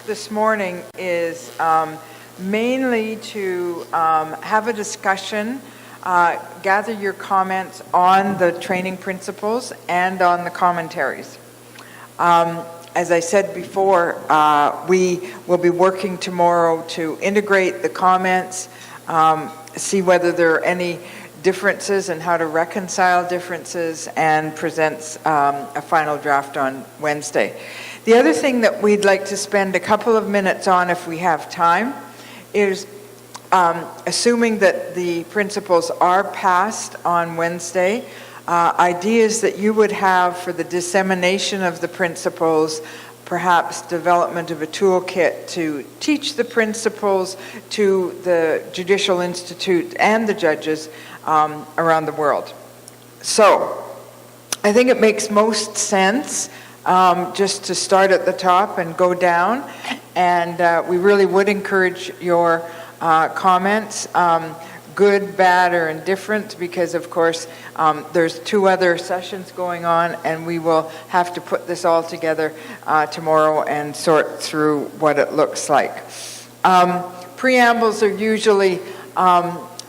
this morning is mainly to have a discussion, gather your comments on the training principles and on the commentaries. As I said before, we will be working tomorrow to integrate the comments, see whether there are any differences and how to reconcile differences, and presents a final draft on Wednesday. The other thing that we'd like to spend a couple of minutes on, if we have time, is assuming that the principles are passed on Wednesday, ideas that you would have for the dissemination of the principles, perhaps development of a toolkit to teach the principles to the Judicial Institute and the judges around the world. So, I think it makes most sense just to start at the top and go down, and we really would encourage your comments, good, bad, or indifferent, because of course there's 2 other sessions going on, and we will have to put this all together tomorrow and sort through what it looks like. Preambles are usually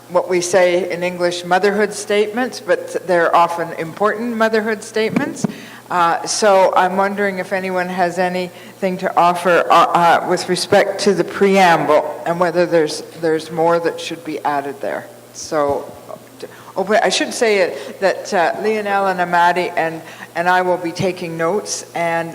what we say in English motherhood statements, but they're often important motherhood statements. So I'm wondering if anyone has anything to offer with respect to the preamble, and whether there's more that should be added there. So I should say that Lionel and Amadi and I will be taking notes, and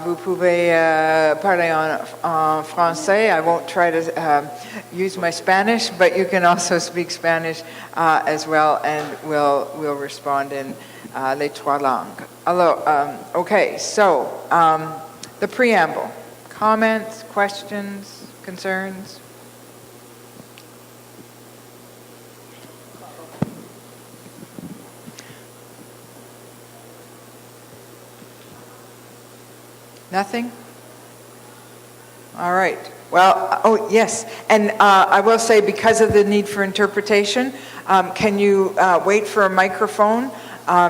vous pouvez parler en français. I won't try to use my Spanish, but you can also speak Spanish as well, and we'll respond in les 3 langues. Okay, so the preamble. Comments, questions, concerns? Nothing? All right. Well, oh, yes. And I will say, because of the need for interpretation, can you wait for a microphone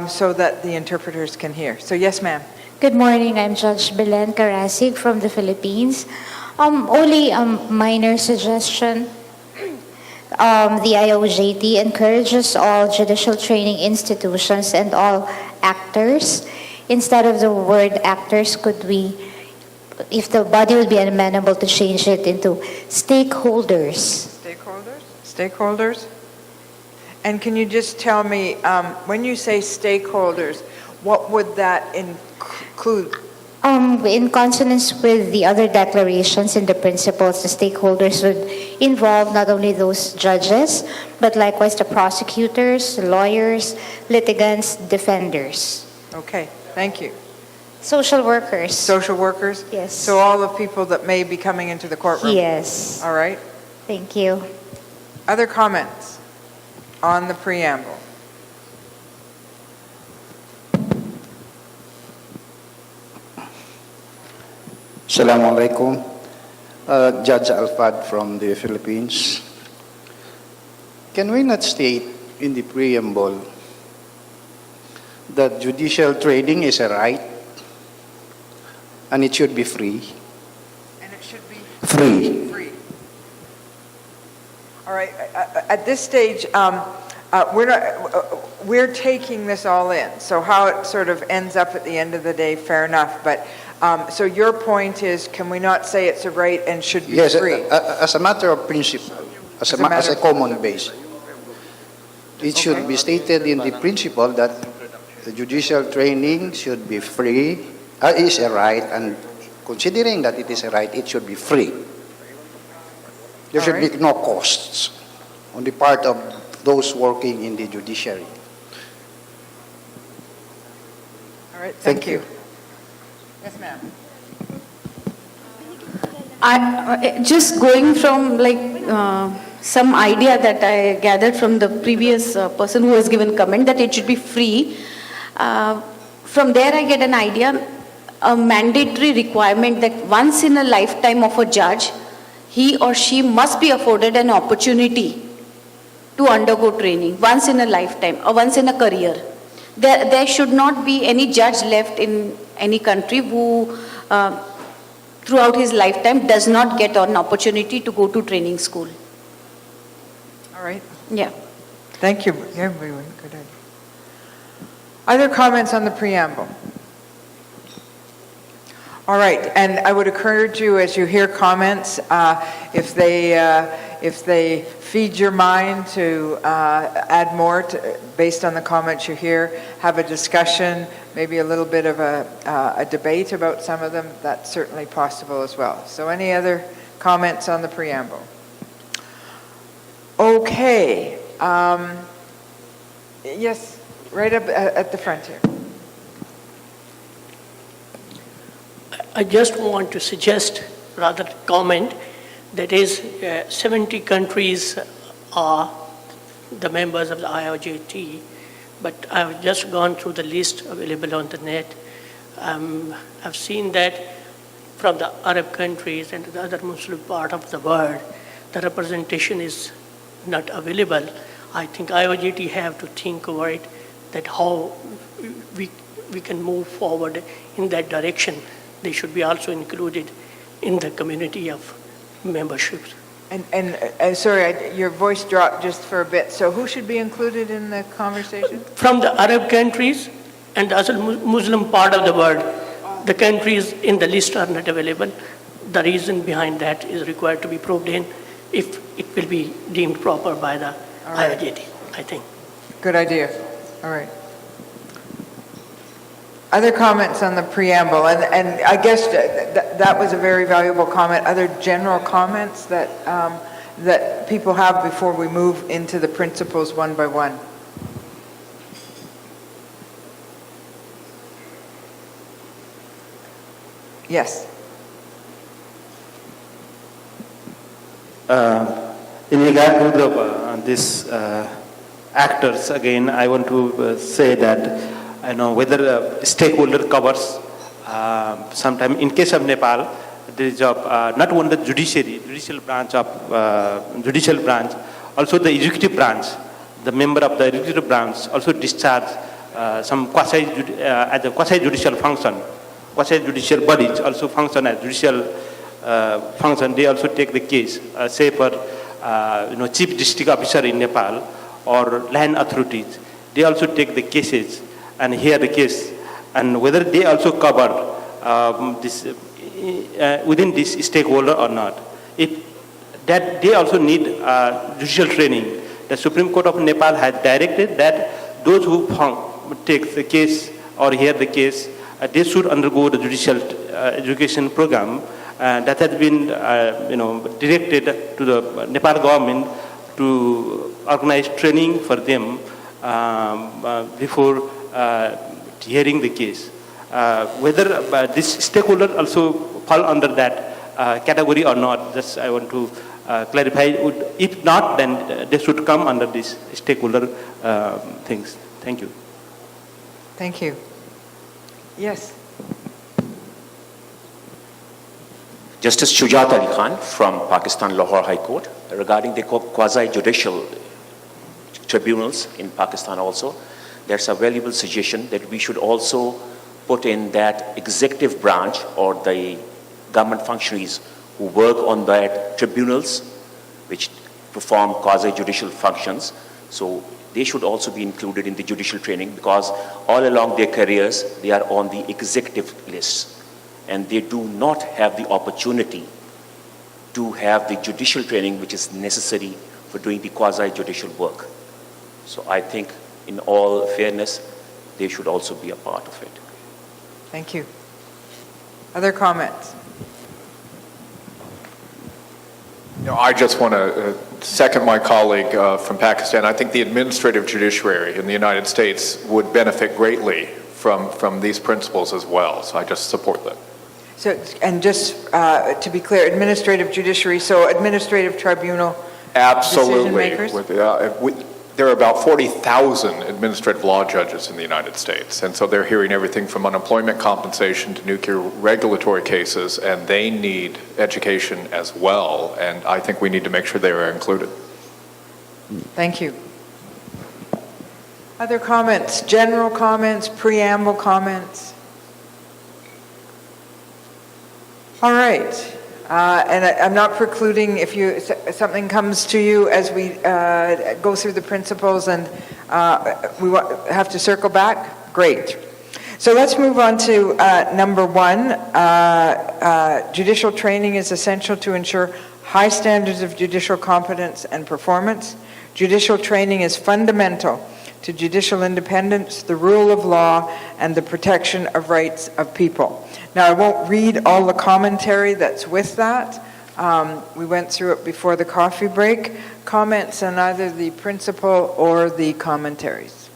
so that the interpreters can hear? So, yes, ma'am. Good morning. I'm Judge Belen Karasig from the Philippines. Only a minor suggestion. The IOJT encourages all judicial training institutions and all actors. Instead of the word actors, could we, if the body would be amenable, to change it into stakeholders? Stakeholders? Stakeholders? And can you just tell me, when you say stakeholders, what would that include? In consonance with the other declarations and the principles, the stakeholders would involve not only those judges, but likewise the prosecutors, lawyers, litigants, defenders. Okay, thank you. Social workers. Social workers? Yes. So all the people that may be coming into the courtroom? Yes. All right. Thank you. Other comments on the preamble? Assalamualaikum. Judge Alfad from the Philippines. Can we not state in the preamble that judicial training is a right and it should be free? And it should be Free. free. All right. At this stage, we're taking this all in. So how it sort of ends up at the end of the day, fair enough. But so your point is, can we not say it's a right and should be Yes, free? as a matter of principle, as a common base. It should be stated in the principle that the judicial training should be free, is a right, and considering that it is a right, it should be free. There should be no costs on the part of those working in the judiciary. All right. Thank you. Yes, ma'am. Just going from some idea that I gathered from the previous person who has given comment that it should be free. From there I get an idea, a mandatory requirement that once in a lifetime of a judge, he or she must be afforded an opportunity to undergo training, once in a lifetime or once in a career. There should not be any judge left in any country who throughout his lifetime does not get an opportunity to go to training school. All right. Yeah. Thank you. Yeah, good idea. Other comments on the preamble? All right, and I would encourage you, as you hear comments, if they feed your mind to add more based on the comments you hear, have a discussion, maybe a little bit of a debate about some of them, that's certainly possible as well. So any other comments on the preamble? Okay. Yes, right up at the front here. I just want to suggest, rather comment, that is 70 countries are the members of the IOJT, but I've just gone through the list available on the net. I've seen that from the Arab countries and the other Muslim part of the world, the representation is not available. I think IOJT have to think over it, that how we can move forward in that direction. They should be also included in the community of memberships. And sorry, your voice dropped just for a bit. So who should be included in the conversation? From the Arab countries and the other Muslim part of the world, the countries in the list are not available. The reason behind that is required to be probed in if it will be deemed proper by the IOJT, I think. Good idea. All right. Other comments on the preamble, and I guess that was a very valuable comment. Other general comments that that people have before we move into the principles one by one. Yes. In regard to this actors, again, I want to say that I know whether stakeholder covers. Sometime in case of Nepal, there is not only the judicial branch, also the executive branch. The member of the executive branch also discharge some as a quasi-judicial function. Quasi-judicial bodies also function as judicial function. They also take the case, say for chief district officer in Nepal or land authorities. They also take the cases and hear the case, and whether they also cover this within this stakeholder or not. If that they also need judicial training. The Supreme Court of Nepal has directed that those who take the case or hear the case, they should undergo the judicial education program that has been directed to the Nepal government to organize training for them before hearing the case. Whether this stakeholder also fall under that category or not, just I want to clarify. If not, then they should come under this stakeholder things. Thank you. Thank you. Yes. Justice Shujat Ali Khan from Pakistan Lahore High Court regarding the quasi-judicial tribunals in Pakistan also. There's a valuable suggestion that we should also put in that executive branch or the government functionaries who work on that tribunals which perform quasi-judicial functions. So they should also be included in the judicial training because all along their careers, they are on the executive list and they do not have the opportunity to have the judicial training which is necessary for doing the quasi-judicial work. So I think in all fairness, they should also be a part of it. Thank you. Other comments? I just want to second my colleague from Pakistan. I think the administrative judiciary in the United States would benefit greatly from these principles as well. So I just support that. So, and just to be clear, administrative judiciary, so administrative tribunal Absolutely. decision makers? There are about 40,000 administrative law judges in the United States, and so they're hearing everything from unemployment compensation to nuclear regulatory cases, and they need education as well, and I think we need to make sure they are included. Thank you. Other comments, general comments, preamble comments? All right. And I'm not precluding if something comes to you as we go through the principles and we have to circle back, great. So let's move on to number 1. Judicial training is essential to ensure high standards of judicial competence and performance. Judicial training is fundamental to judicial independence, the rule of law, and the protection of rights of people. Now, I won't read all the commentary that's with that. We went through it before the coffee break. Comments on either the principle or the commentaries?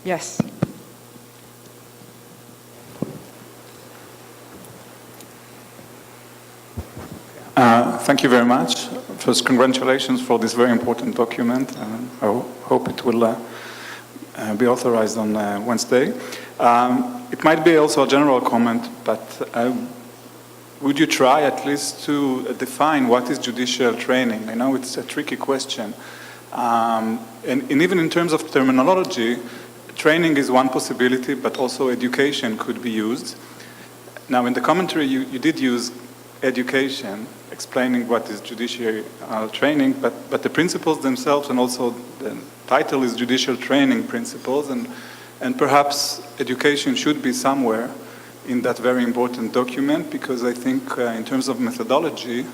Yes. Thank you very much. First, congratulations for this very important document. I hope it will be authorized on Wednesday. It might be also a general comment, but would you try at least to define what is judicial training? I know it's a tricky question. And even in terms of terminology, training is one possibility, but also education could be used. Now, in the commentary, you did use education, explaining what is judiciary training, but the principles themselves, and also the title is Judicial Training Principles, and perhaps education should be somewhere in that very important document, because I think in terms of methodology,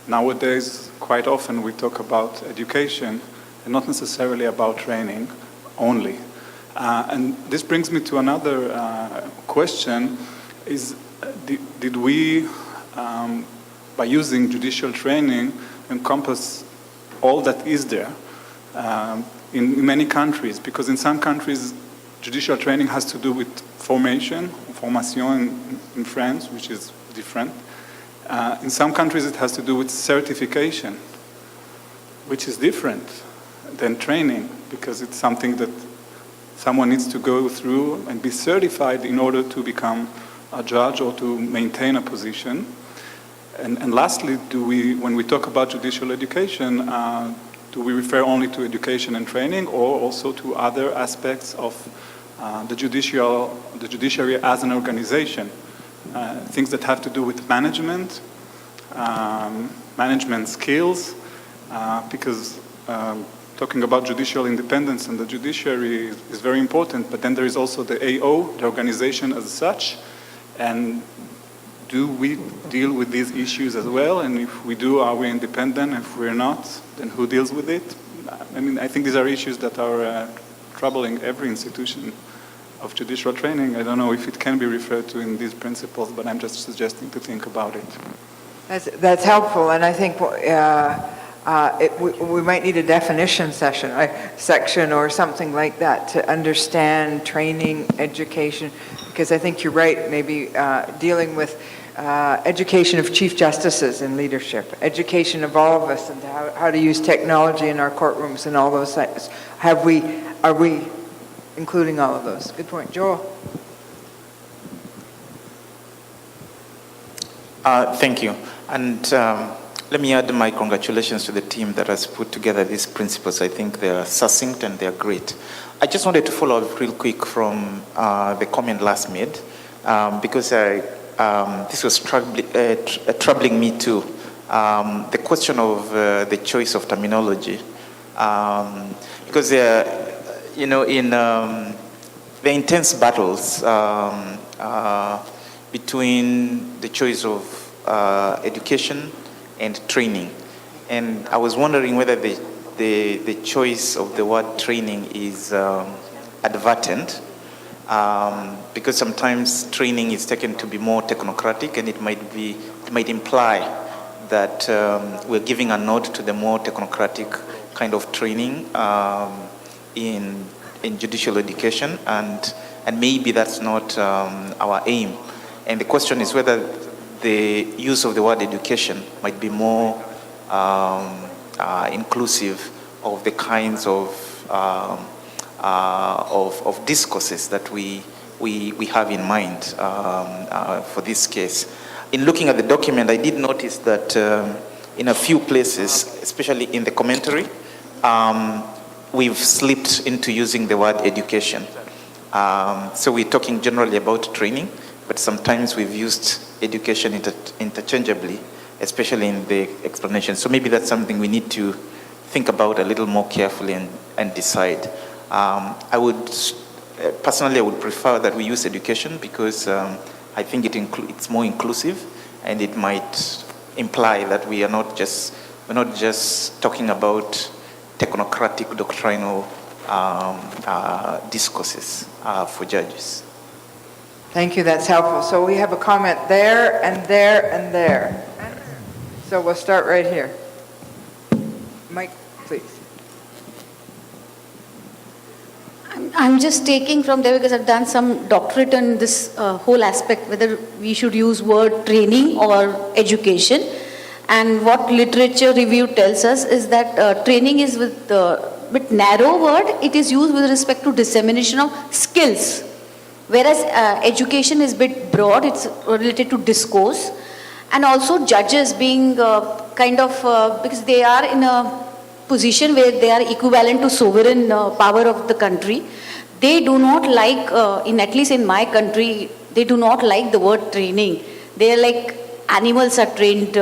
nowadays quite often we talk about education and not necessarily about training only. And this brings me to another question, is did we, by using judicial training, encompass all that is there in many countries? Because in some countries, judicial training has to do with formation in France, which is different. In some countries, it has to do with certification, which is different than training, because it's something that someone needs to go through and be certified in order to become a judge or to maintain a position. And lastly, when we talk about judicial education, do we refer only to education and training, or also to other aspects of the judiciary as an organization? Things that have to do with management skills, because talking about judicial independence and the judiciary is very important, but then there is also the AO, the organization as such, and do we deal with these issues as well? And if we do, are we independent? If we're not, then who deals with it? I mean, I think these are issues that are troubling every institution of judicial training. I don't know if it can be referred to in these principles, but I'm just suggesting to think about it. That's helpful, and I think we might need a definition section or something like that to understand training, education, because I think you're right, maybe dealing with education of chief justices in leadership, education of all of us, and how to use technology in our courtrooms and all those things. Are we including all of those? Good point. Joel? Thank you. And let me add my congratulations to the team that has put together these principles. I think they're succinct and they're great. I just wanted to follow up real quick from the comment last made, because this was troubling me too. The question of the choice of terminology. Because, in the intense battles between the choice of education and training. And I was wondering whether the choice of the word training is advertent, because sometimes training is taken to be more technocratic, and it might imply that we're giving a nod to the more technocratic kind of training in judicial education, and maybe that's not our aim. And the question is whether the use of the word education might be more inclusive of the kinds of discourses that we have in mind for this case. In looking at the document, I did notice that in a few places, especially in the commentary, we've slipped into using the word education. So we're talking generally about training, but sometimes we've used education interchangeably, especially in the explanation. So maybe that's something we need to think about a little more carefully and decide. Personally, I would prefer that we use education because I think it's more inclusive, and it might imply that we're not just talking about technocratic doctrinal discourses for judges. Thank you, that's helpful. So we have a comment there and there and there. So we'll start right here. Mike, please. I'm just taking from there because I've done some doctorate on this whole aspect, whether we should use word training or education. And what literature review tells us is that training is with a bit narrow word. It is used with respect to dissemination of skills. Whereas education is a bit broad, it's related to discourse. And also judges being because they are in a position where they are equivalent to sovereign power of the country. They do not like, at least in my country, they do not like the word training. They are like animals are trained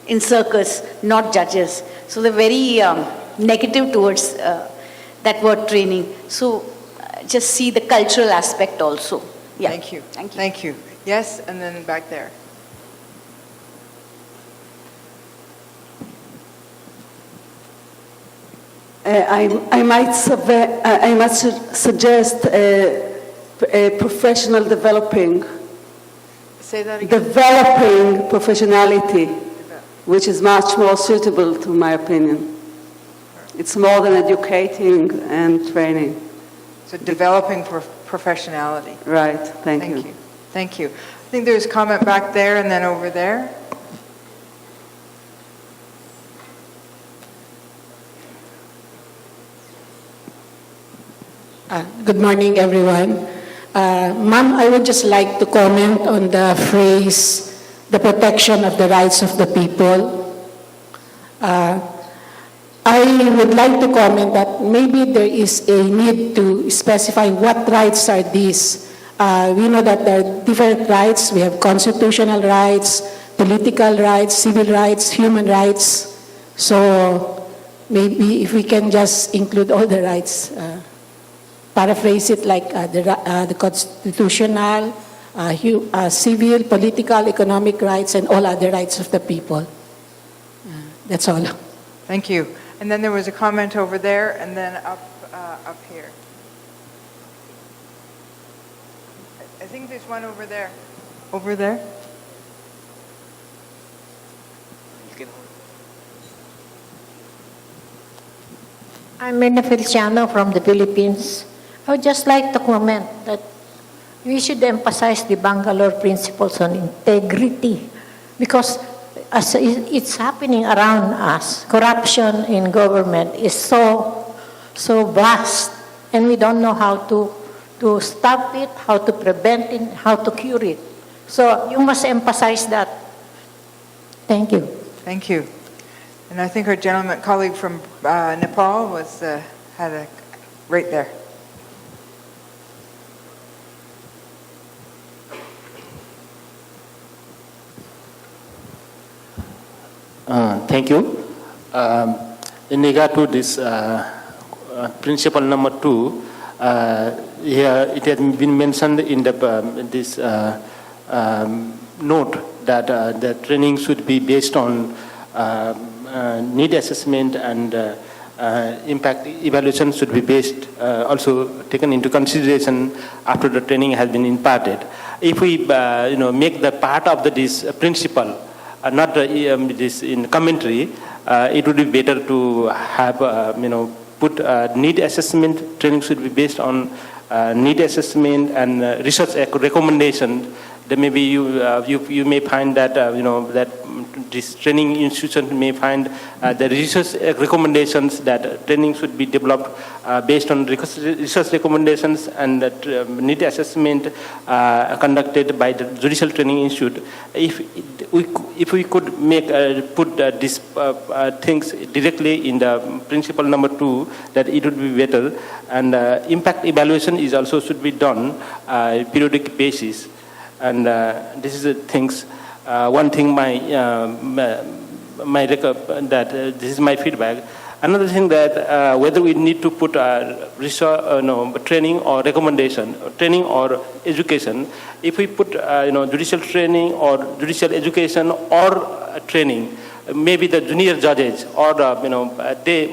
in circus, not judges. So they're very negative towards that word training. So just see the cultural aspect also. Yeah. Thank you. Thank you. Thank you. Yes, and then back there. I might suggest a professional developing Say that again. developing professionality, which is much more suitable to my opinion. It's more than educating and training. So developing professionality. Right, thank you. Thank you. I think there's a comment back there and then over there. Good morning, everyone. Ma'am, I would just like to comment on the phrase, the protection of the rights of the people. I would like to comment that maybe there is a need to specify what rights are these. We know that there are different rights. We have constitutional rights, political rights, civil rights, human rights. So maybe if we can just include all the rights, paraphrase it like the constitutional, civil, political, economic rights, and all other rights of the people. That's all. Thank you. And then there was a comment over there and then up here. I think there's one over there. Over there? I'm Mirna Feliciano from the Philippines. I would just like to comment that we should emphasize the Bangalore principles on integrity, because as it's happening around us, corruption in government is so vast, and we don't know how to stop it, how to prevent it, how to cure it. So you must emphasize that. Thank you. Thank you. And I think our gentleman colleague from Nepal was had a right there. Thank you. In regard to this principle number 2, here it has been mentioned in the this note that the training should be based on need assessment, and impact evaluation should be based also taken into consideration after the training has been imparted. If we make the part of this principle, not this in commentary, it would be better to have put need assessment. Training should be based on need assessment and research recommendation. Then maybe you may find that that this training institution may find the research recommendations that training should be developed based on research recommendations and that need assessment conducted by the Judicial Training Institute. If we could make put these things directly in the principle number 2, that it would be better. And impact evaluation is also should be done periodic basis. And this is the things. One thing this is my feedback. Another thing that whether we need to put research, training or recommendation, training or education. If we put judicial training or judicial education or training, maybe the junior judges or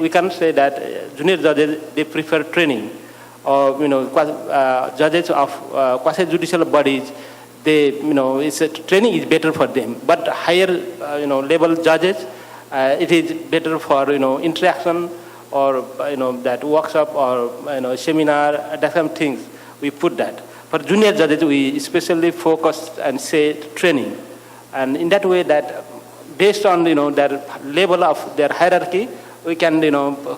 we can say that junior judges they prefer training, or judges of quasi-judicial bodies. Training is better for them, but higher level judges. It is better for interaction or that workshop or seminar, that kind of things. We put that. For junior judges, we especially focus and say training, and in that way that based on their level of their hierarchy, we can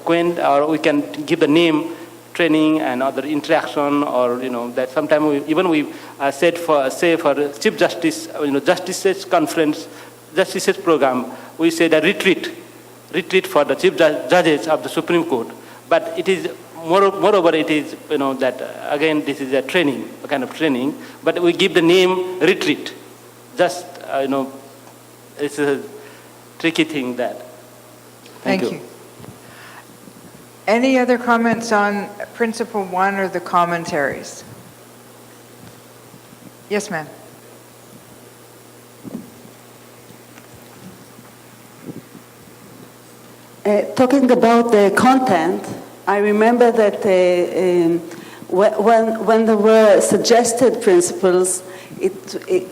coin or we can give the name training and other interaction, or that sometimes we said for Chief Justice Justices Conference, Justices Program, we say the retreat for the Chief Judges of the Supreme Court. But it is moreover it is that again this is a training, a kind of training, but we give the name retreat. Just it's a tricky thing that. Thank you. Any other comments on Principle 1 or the commentaries? Yes, ma'am. Talking about the content, I remember that when there were suggested principles,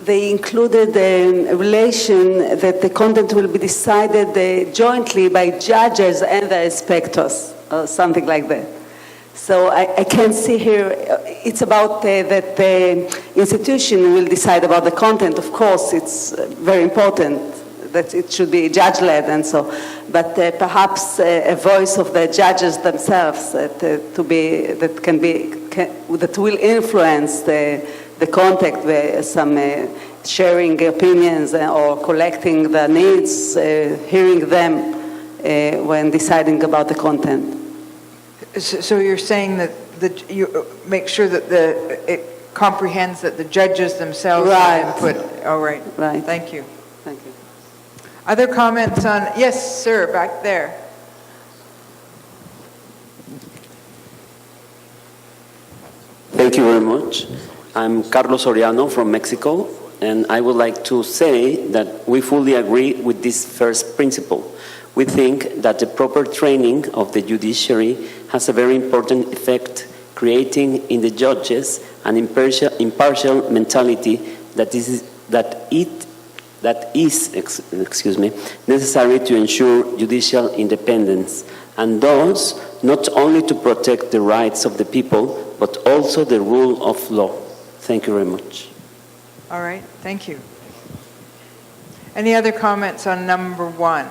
they included a relation that the content will be decided jointly by judges and the inspectors, or something like that. So I can see here, it's about that the institution will decide about the content. Of course, it's very important that it should be judge-led and so, but perhaps a voice of the judges themselves that will influence the contact with some sharing opinions or collecting the needs, hearing them when deciding about the content. So you're saying that you make sure that it comprehends that the judges themselves have input. Oh, right. Right. Thank you. Thank you. Other comments on, yes, sir, back there. Thank you very much. I'm Carlos Soriano from Mexico, and I would like to say that we fully agree with this first principle. We think that the proper training of the judiciary has a very important effect, creating in the judges an impartial mentality that is necessary to ensure judicial independence, and thus not only to protect the rights of the people, but also the rule of law. Thank you very much. All right, thank you. Any other comments on number 1?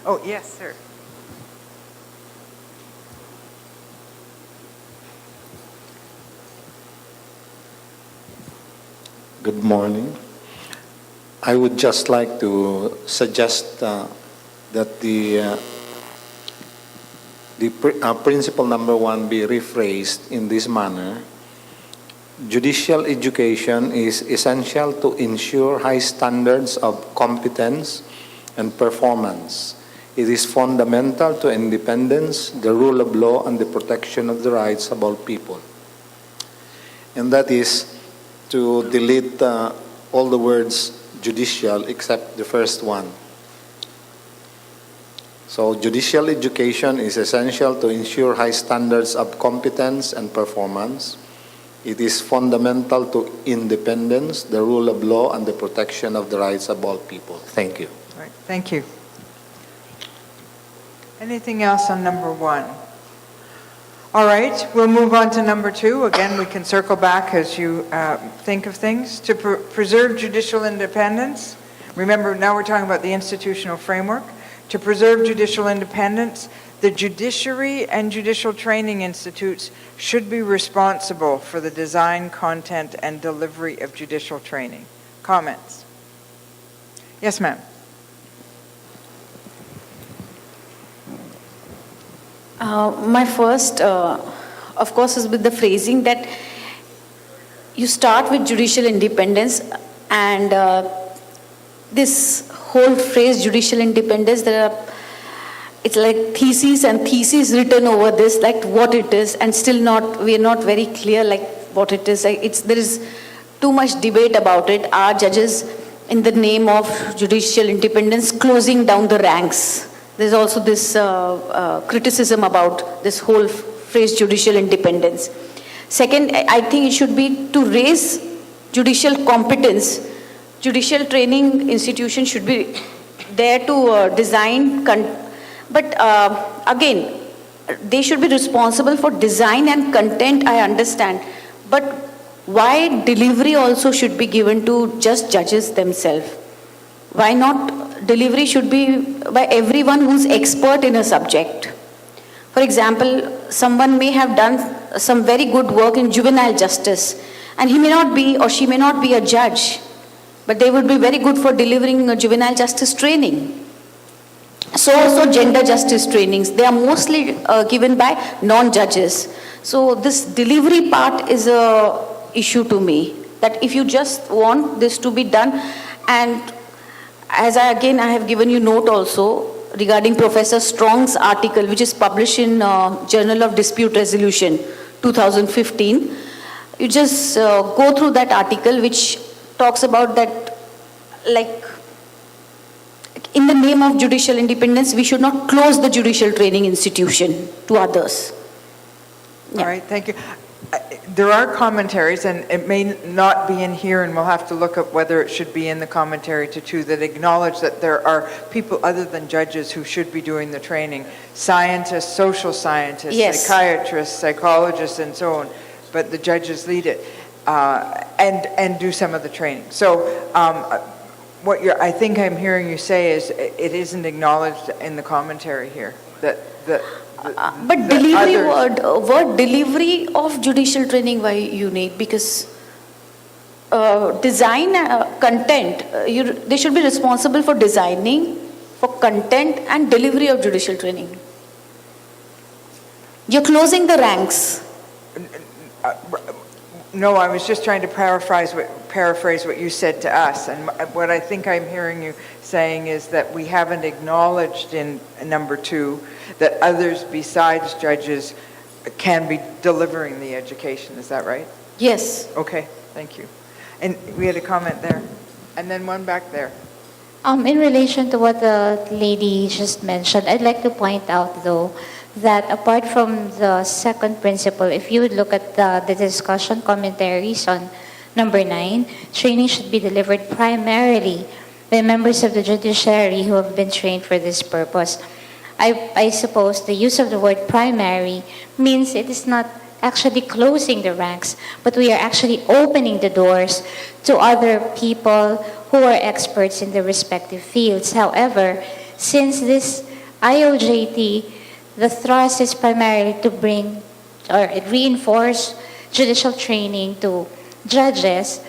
Oh, yes, sir. Good morning. I would just like to suggest that the principle number 1 be rephrased in this manner. Judicial education is essential to ensure high standards of competence and performance. It is fundamental to independence, the rule of law, and the protection of the rights of all people. And that is to delete all the words judicial except the first one. So judicial education is essential to ensure high standards of competence and performance. It is fundamental to independence, the rule of law, and the protection of the rights of all people. Thank you. All right, thank you. Anything else on number 1? All right, we'll move on to number 2. Again, we can circle back as you think of things. To preserve judicial independence, remember now we're talking about the institutional framework. To preserve judicial independence, the judiciary and judicial training institutes should be responsible for the design, content, and delivery of judicial training. Comments? Yes, ma'am. My first, of course, is with the phrasing that you start with judicial independence, and this whole phrase judicial independence, it's like theses and theses written over this, like what it is, and still we are not very clear like what it is. There is too much debate about it. Are judges, in the name of judicial independence, closing down the ranks? There's also this criticism about this whole phrase judicial independence. Second, I think it should be to raise judicial competence. Judicial training institutions should be there to design, but again, they should be responsible for design and content, I understand. But why delivery also should be given to just judges themselves? Why not delivery should be by everyone who's expert in a subject? For example, someone may have done some very good work in juvenile justice, and he may not be or she may not be a judge, but they would be very good for delivering a juvenile justice training. So also gender justice trainings, they are mostly given by non-judges. So this delivery part is a issue to me, that if you just want this to be done, and as I have given you note also regarding Professor Strong's article, which is published in Journal of Dispute Resolution 2015, you just go through that article, which talks about that, like, in the name of judicial independence, we should not close the judicial training institution to others. All right, thank you. There are commentaries, and it may not be in here, and we'll have to look at whether it should be in the commentary too, that acknowledge that there are people other than judges who should be doing the training. Scientists, social scientists, Yes. psychiatrists, psychologists, and so on. But the judges lead it and do some of the training. So what I think I'm hearing you say is it isn't acknowledged in the commentary here, that but delivery word delivery of judicial training, why you need? Because design content, they should be responsible for designing, for content and delivery of judicial training. You're closing the ranks. No, I was just trying to paraphrase what you said to us. And what I think I'm hearing you saying is that we haven't acknowledged in number 2 that others besides judges can be delivering the education. Is that right? Yes. Okay, thank you. And we had a comment there. And then one back there. In relation to what the lady just mentioned, I'd like to point out, though, that apart from the second principle, if you would look at the discussion commentaries on number 9, training should be delivered primarily by members of the judiciary who have been trained for this purpose. I suppose the use of the word primary means it is not actually closing the ranks, but we are actually opening the doors to other people who are experts in their respective fields. However, since this IOJT, the thrust is primarily to bring or reinforce judicial training to judges.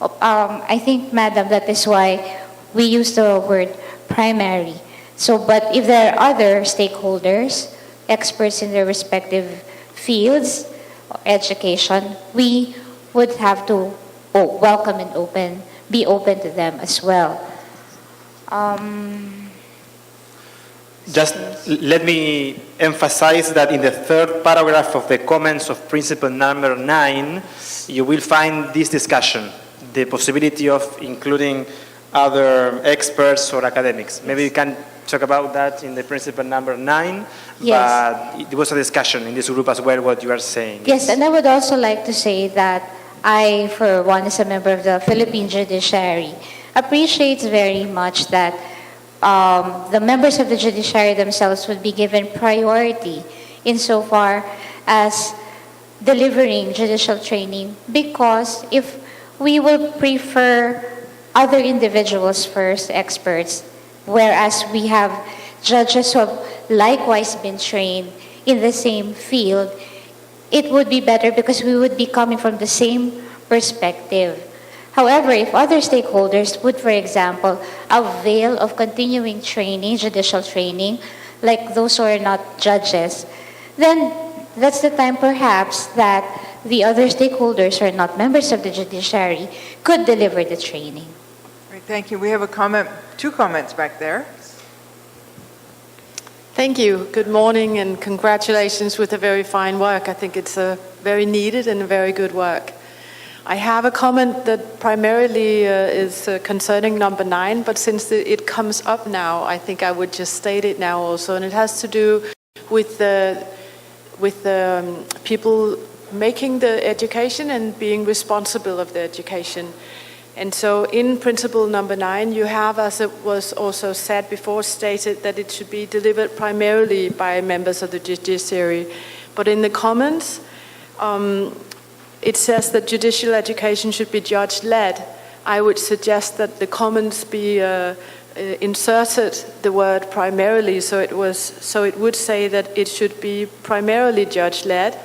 I think, Madam, that is why we use the word primary. So, but if there are other stakeholders, experts in their respective fields, or education, we would have to welcome and be open to them as well. Just let me emphasize that in the third paragraph of the comments of principle number 9, you will find this discussion, the possibility of including other experts or academics. Maybe you can talk about that in the principle number 9, yes. But it was a discussion in this group as well, what you are saying. Yes, and I would also like to say that I, for one, as a member of the Philippine Judiciary, appreciates very much that the members of the judiciary themselves would be given priority insofar as delivering judicial training, because if we will prefer other individuals first, experts, whereas we have judges who have likewise been trained in the same field, it would be better because we would be coming from the same perspective. However, if other stakeholders would, for example, avail of continuing training, judicial training, like those who are not judges, then that's the time perhaps that the other stakeholders who are not members of the judiciary could deliver the training. Right, thank you. We have a comment, 2 comments back there. Thank you. Good morning and congratulations with the very fine work. I think it's a very needed and a very good work. I have a comment that primarily is concerning number 9, but since it comes up now, I think I would just state it now also, and it has to do with the people making the education and being responsible of the education. And so in principle number 9, you have, as it was also said before, stated that it should be delivered primarily by members of the judiciary. But in the comments, it says that judicial education should be judge-led. I would suggest that the comments be inserted the word primarily, so it would say that it should be primarily judge-led.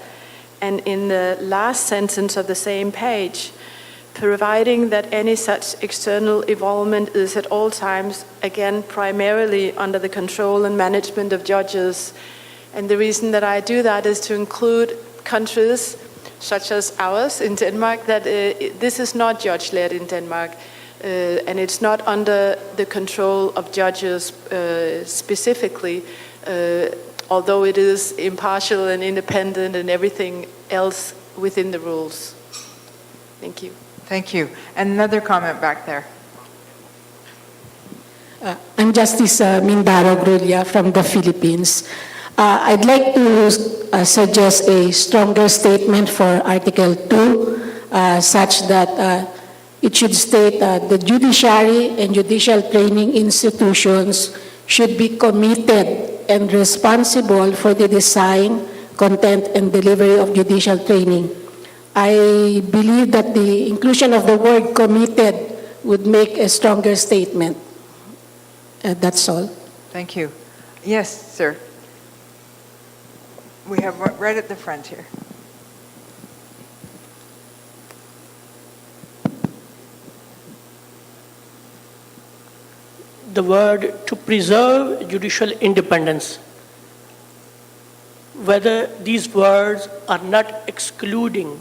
And in the last sentence of the same page, providing that any such external involvement is at all times, again, primarily under the control and management of judges. And the reason that I do that is to include countries such as ours in Denmark, that this is not judge-led in Denmark, and it's not under the control of judges specifically, although it is impartial and independent and everything else within the rules. Thank you. Thank you. Another comment back there. I'm Justice Mindaro Grulla from the Philippines. I'd like to suggest a stronger statement for Article 2, such that it should state the judiciary and judicial training institutions should be committed and responsible for the design, content, and delivery of judicial training. I believe that the inclusion of the word committed would make a stronger statement. That's all. Thank you. Yes, sir. We have right at the front here. The word to preserve judicial independence. Whether these words are not excluding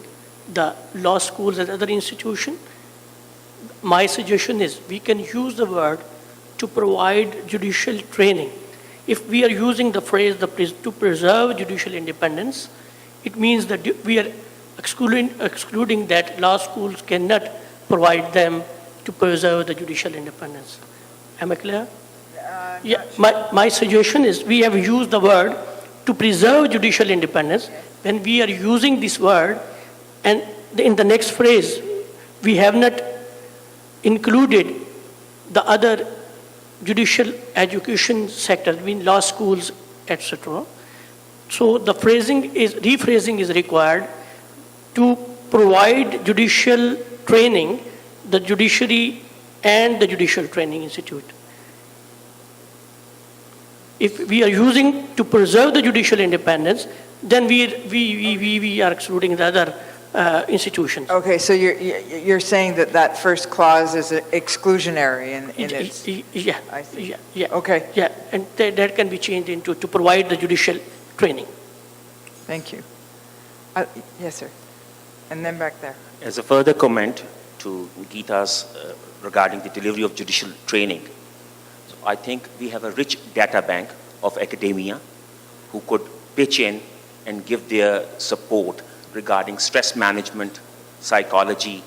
the law schools and other institutions, my suggestion is we can use the word to provide judicial training. If we are using the phrase to preserve judicial independence, it means that we are excluding that law schools cannot provide them to preserve the judicial independence. Am I clear? Yeah. My suggestion is we have used the word to preserve judicial independence. When we are using this word, and in the next phrase, we have not included the other judicial education sector, I mean law schools, etc. So the rephrasing is required to provide judicial training, the judiciary and the Judicial Training Institute. If we are using to preserve the judicial independence, then we are excluding the other institutions. Okay, so you're saying that first clause is exclusionary in its... Yeah. I see. Yeah. Okay. Yeah, and that can be changed into to provide the judicial training. Thank you. Yes, sir. And then back there. As a further comment to Geeta's regarding the delivery of judicial training, so I think we have a rich data bank of academia who could pitch in and give their support regarding stress management, psychology,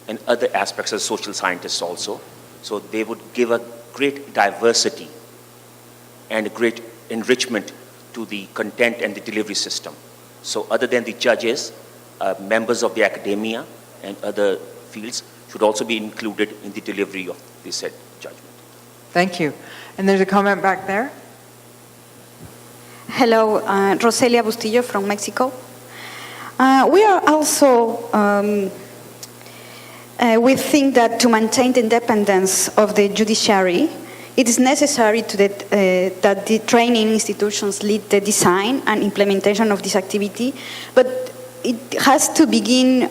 and other aspects as social scientists also. So they would give a great diversity and a great enrichment to the content and the delivery system. So other than the judges, members of the academia and other fields should also be included in the delivery of the said judgment. Thank you. And there's a comment back there. Hello, Roselia Bustillo from Mexico. We are also, we think that to maintain the independence of the judiciary, it is necessary that the training institutions lead the design and implementation of this activity, but it has to begin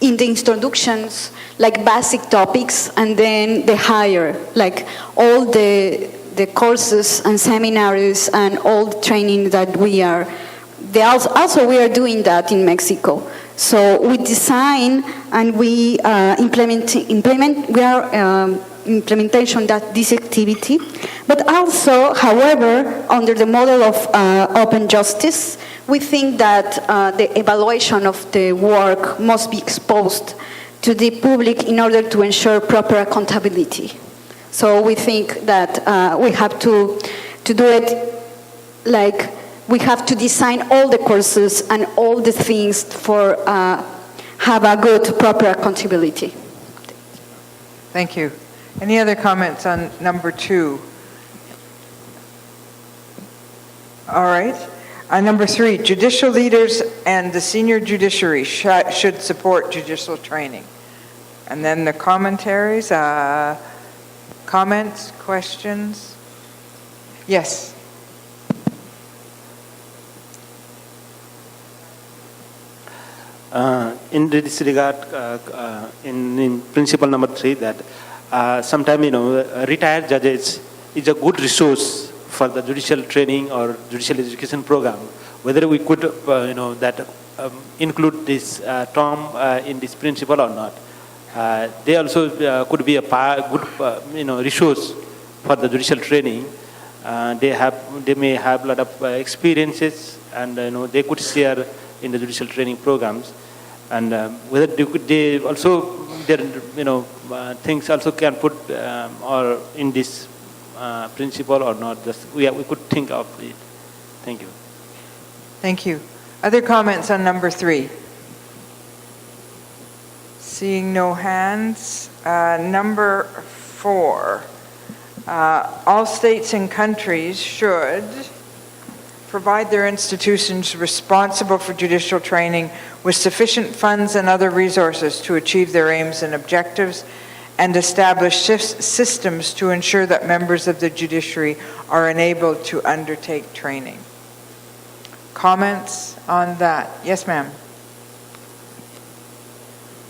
in the introductions, like basic topics, and then the higher, like all the courses and seminars and all the training that we are Also, we are doing that in Mexico. So we design and we implementation that this activity, but also, however, under the model of open justice, we think that the evaluation of the work must be exposed to the public in order to ensure proper accountability. So we think that we have to do it like we have to design all the courses and all the things for have a good, proper accountability. Thank you. Any other comments on number 2? All right. Number 3, judicial leaders and the senior judiciary should support judicial training. And then the commentaries, comments, questions? Yes. In this regard, in principle number 3, that sometimes, retired judges is a good resource for the judicial training or judicial education program. Whether we could, include this term in this principle or not. They also could be a good, resource for the judicial training. They may have a lot of experiences, and they could share in the judicial training programs. And whether they also their things also can put or in this principle or not. We could think of it. Thank you. Thank you. Other comments on number 3? Seeing no hands. Number 4. All states and countries should provide their institutions responsible for judicial training with sufficient funds and other resources to achieve their aims and objectives, and establish systems to ensure that members of the judiciary are enabled to undertake training. Comments on that? Yes, ma'am.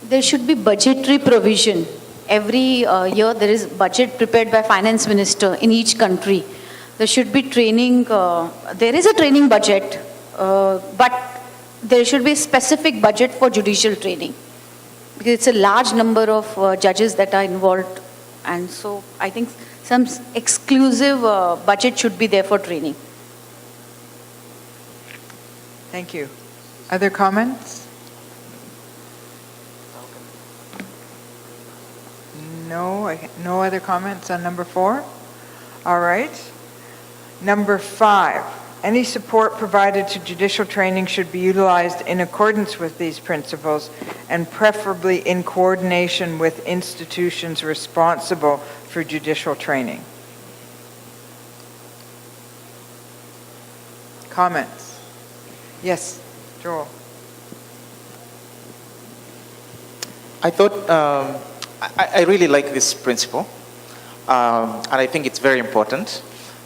There should be budgetary provision. Every year there is budget prepared by finance minister in each country. There should be training, there is a training budget, but there should be a specific budget for judicial training. Because it's a large number of judges that are involved. And so I think some exclusive budget should be there for training. Thank you. Other comments? No other comments on number 4? All right. Number 5, any support provided to judicial training should be utilized in accordance with these principles and preferably in coordination with institutions responsible for judicial training. Comments? Yes, Joel. I thought, I really like this principle, and I think it's very important.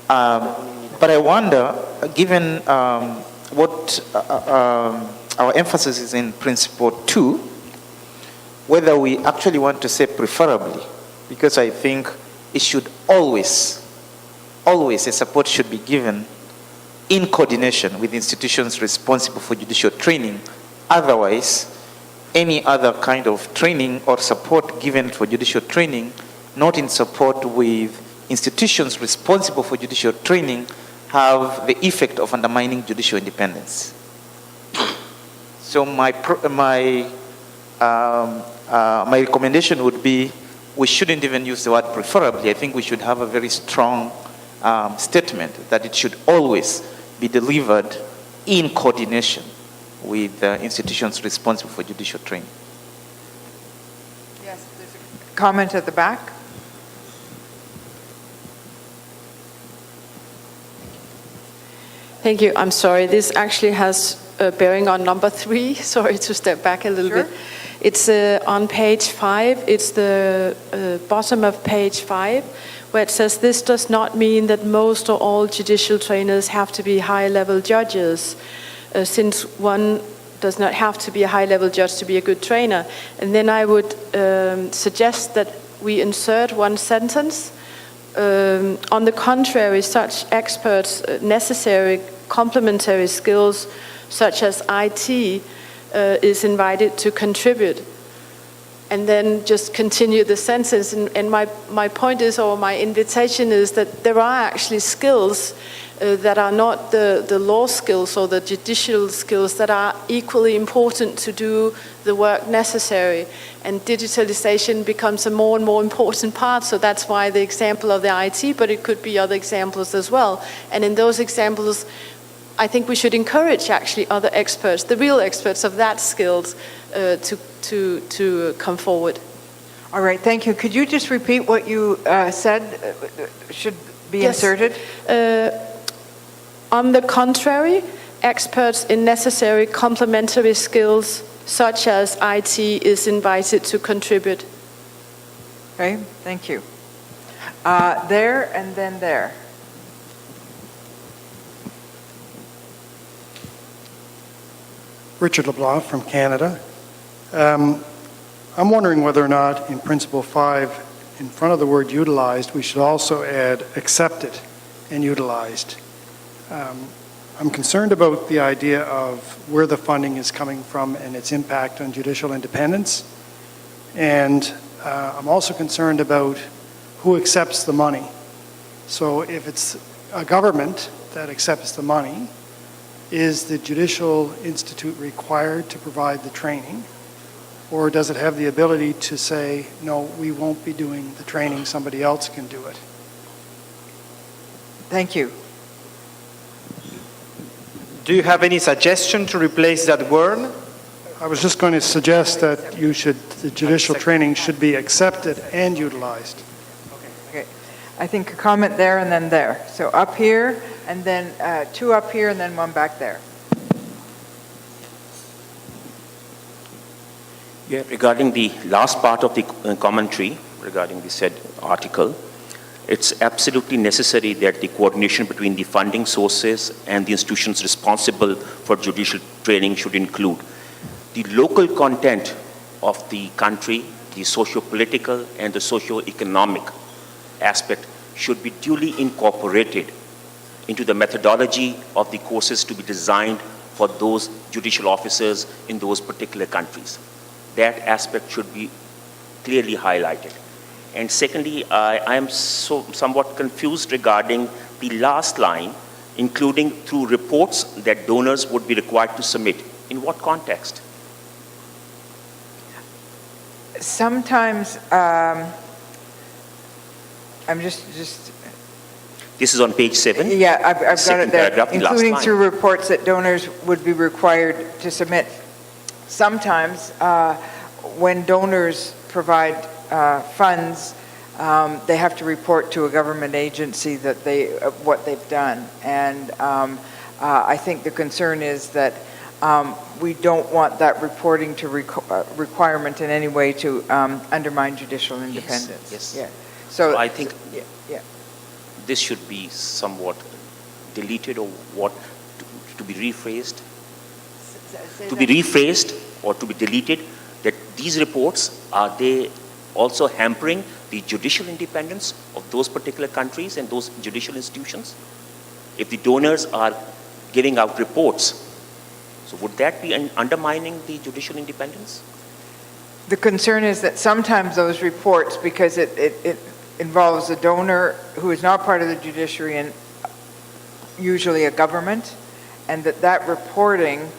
But I wonder, given what our emphasis is in principle 2, whether we actually want to say preferably, because I think it should always a support should be given in coordination with institutions responsible for judicial training. Otherwise, any other kind of training or support given for judicial training, not in support with institutions responsible for judicial training, have the effect of undermining judicial independence. So my recommendation would be we shouldn't even use the word preferably. I think we should have a very strong statement that it should always be delivered in coordination with institutions responsible for judicial training. Yes, there's a comment at the back. Thank you. I'm sorry. This actually has a bearing on number 3. Sorry to step back a little bit. It's on page 5. It's the bottom of page 5, where it says, this does not mean that most or all judicial trainers have to be high-level judges, since one does not have to be a high-level judge to be a good trainer. And then I would suggest that we insert one sentence On the contrary, such experts, necessary complementary skills such as IT, is invited to contribute. And then just continue the sentence. And my point is, or my invitation is, that there are actually skills that are not the law skills or the judicial skills that are equally important to do the work necessary. And digitalization becomes a more and more important part, so that's why the example of the IT, but it could be other examples as well. And in those examples, I think we should encourage actually other experts, the real experts of that skills, to come forward. All right, thank you. Could you just repeat what you said should be inserted? On the contrary, experts in necessary complementary skills such as IT is invited to contribute. Okay, thank you. There and then there. Richard LeBlanc from Canada. I'm wondering whether or not in Principle 5, in front of the word utilized, we should also add accepted and utilized. I'm concerned about the idea of where the funding is coming from and its impact on judicial independence. And I'm also concerned about who accepts the money. So if it's a government that accepts the money, is the Judicial Institute required to provide the training? Or does it have the ability to say, no, we won't be doing the training, somebody else can do it? Thank you. Do you have any suggestion to replace that word? I was just going to suggest that the judicial training should be accepted and utilized. Okay. I think a comment there and then there. So up here, and then two up here, and then one back there. Yeah, regarding the last part of the commentary regarding the said article, it's absolutely necessary that the coordination between the funding sources and the institutions responsible for judicial training should include the local content of the country, the socio-political and the socio-economic aspect should be duly incorporated into the methodology of the courses to be designed for those judicial officers in those particular countries. That aspect should be clearly highlighted. And secondly, I am somewhat confused regarding the last line, including through reports that donors would be required to submit. In what context? Sometimes, I'm just. This is on page 7? Yeah, I've got it there. Paragraph, Including the last through reports that donors would be required to submit. Sometimes, when donors provide funds, they have to report to a government agency that what they've done. And I think the concern is that we don't want that reporting to requirement in any way to undermine judicial independence. Yes. Yeah. So I think yeah. This should be somewhat deleted or what to be rephrased. To be rephrased or to be deleted, that these reports, are they also hampering the judicial independence of those particular countries and those judicial institutions? If the donors are giving out reports, so would that be undermining the judicial independence? The concern is that sometimes those reports, because it involves a donor who is not part of the judiciary and usually a government, and that reporting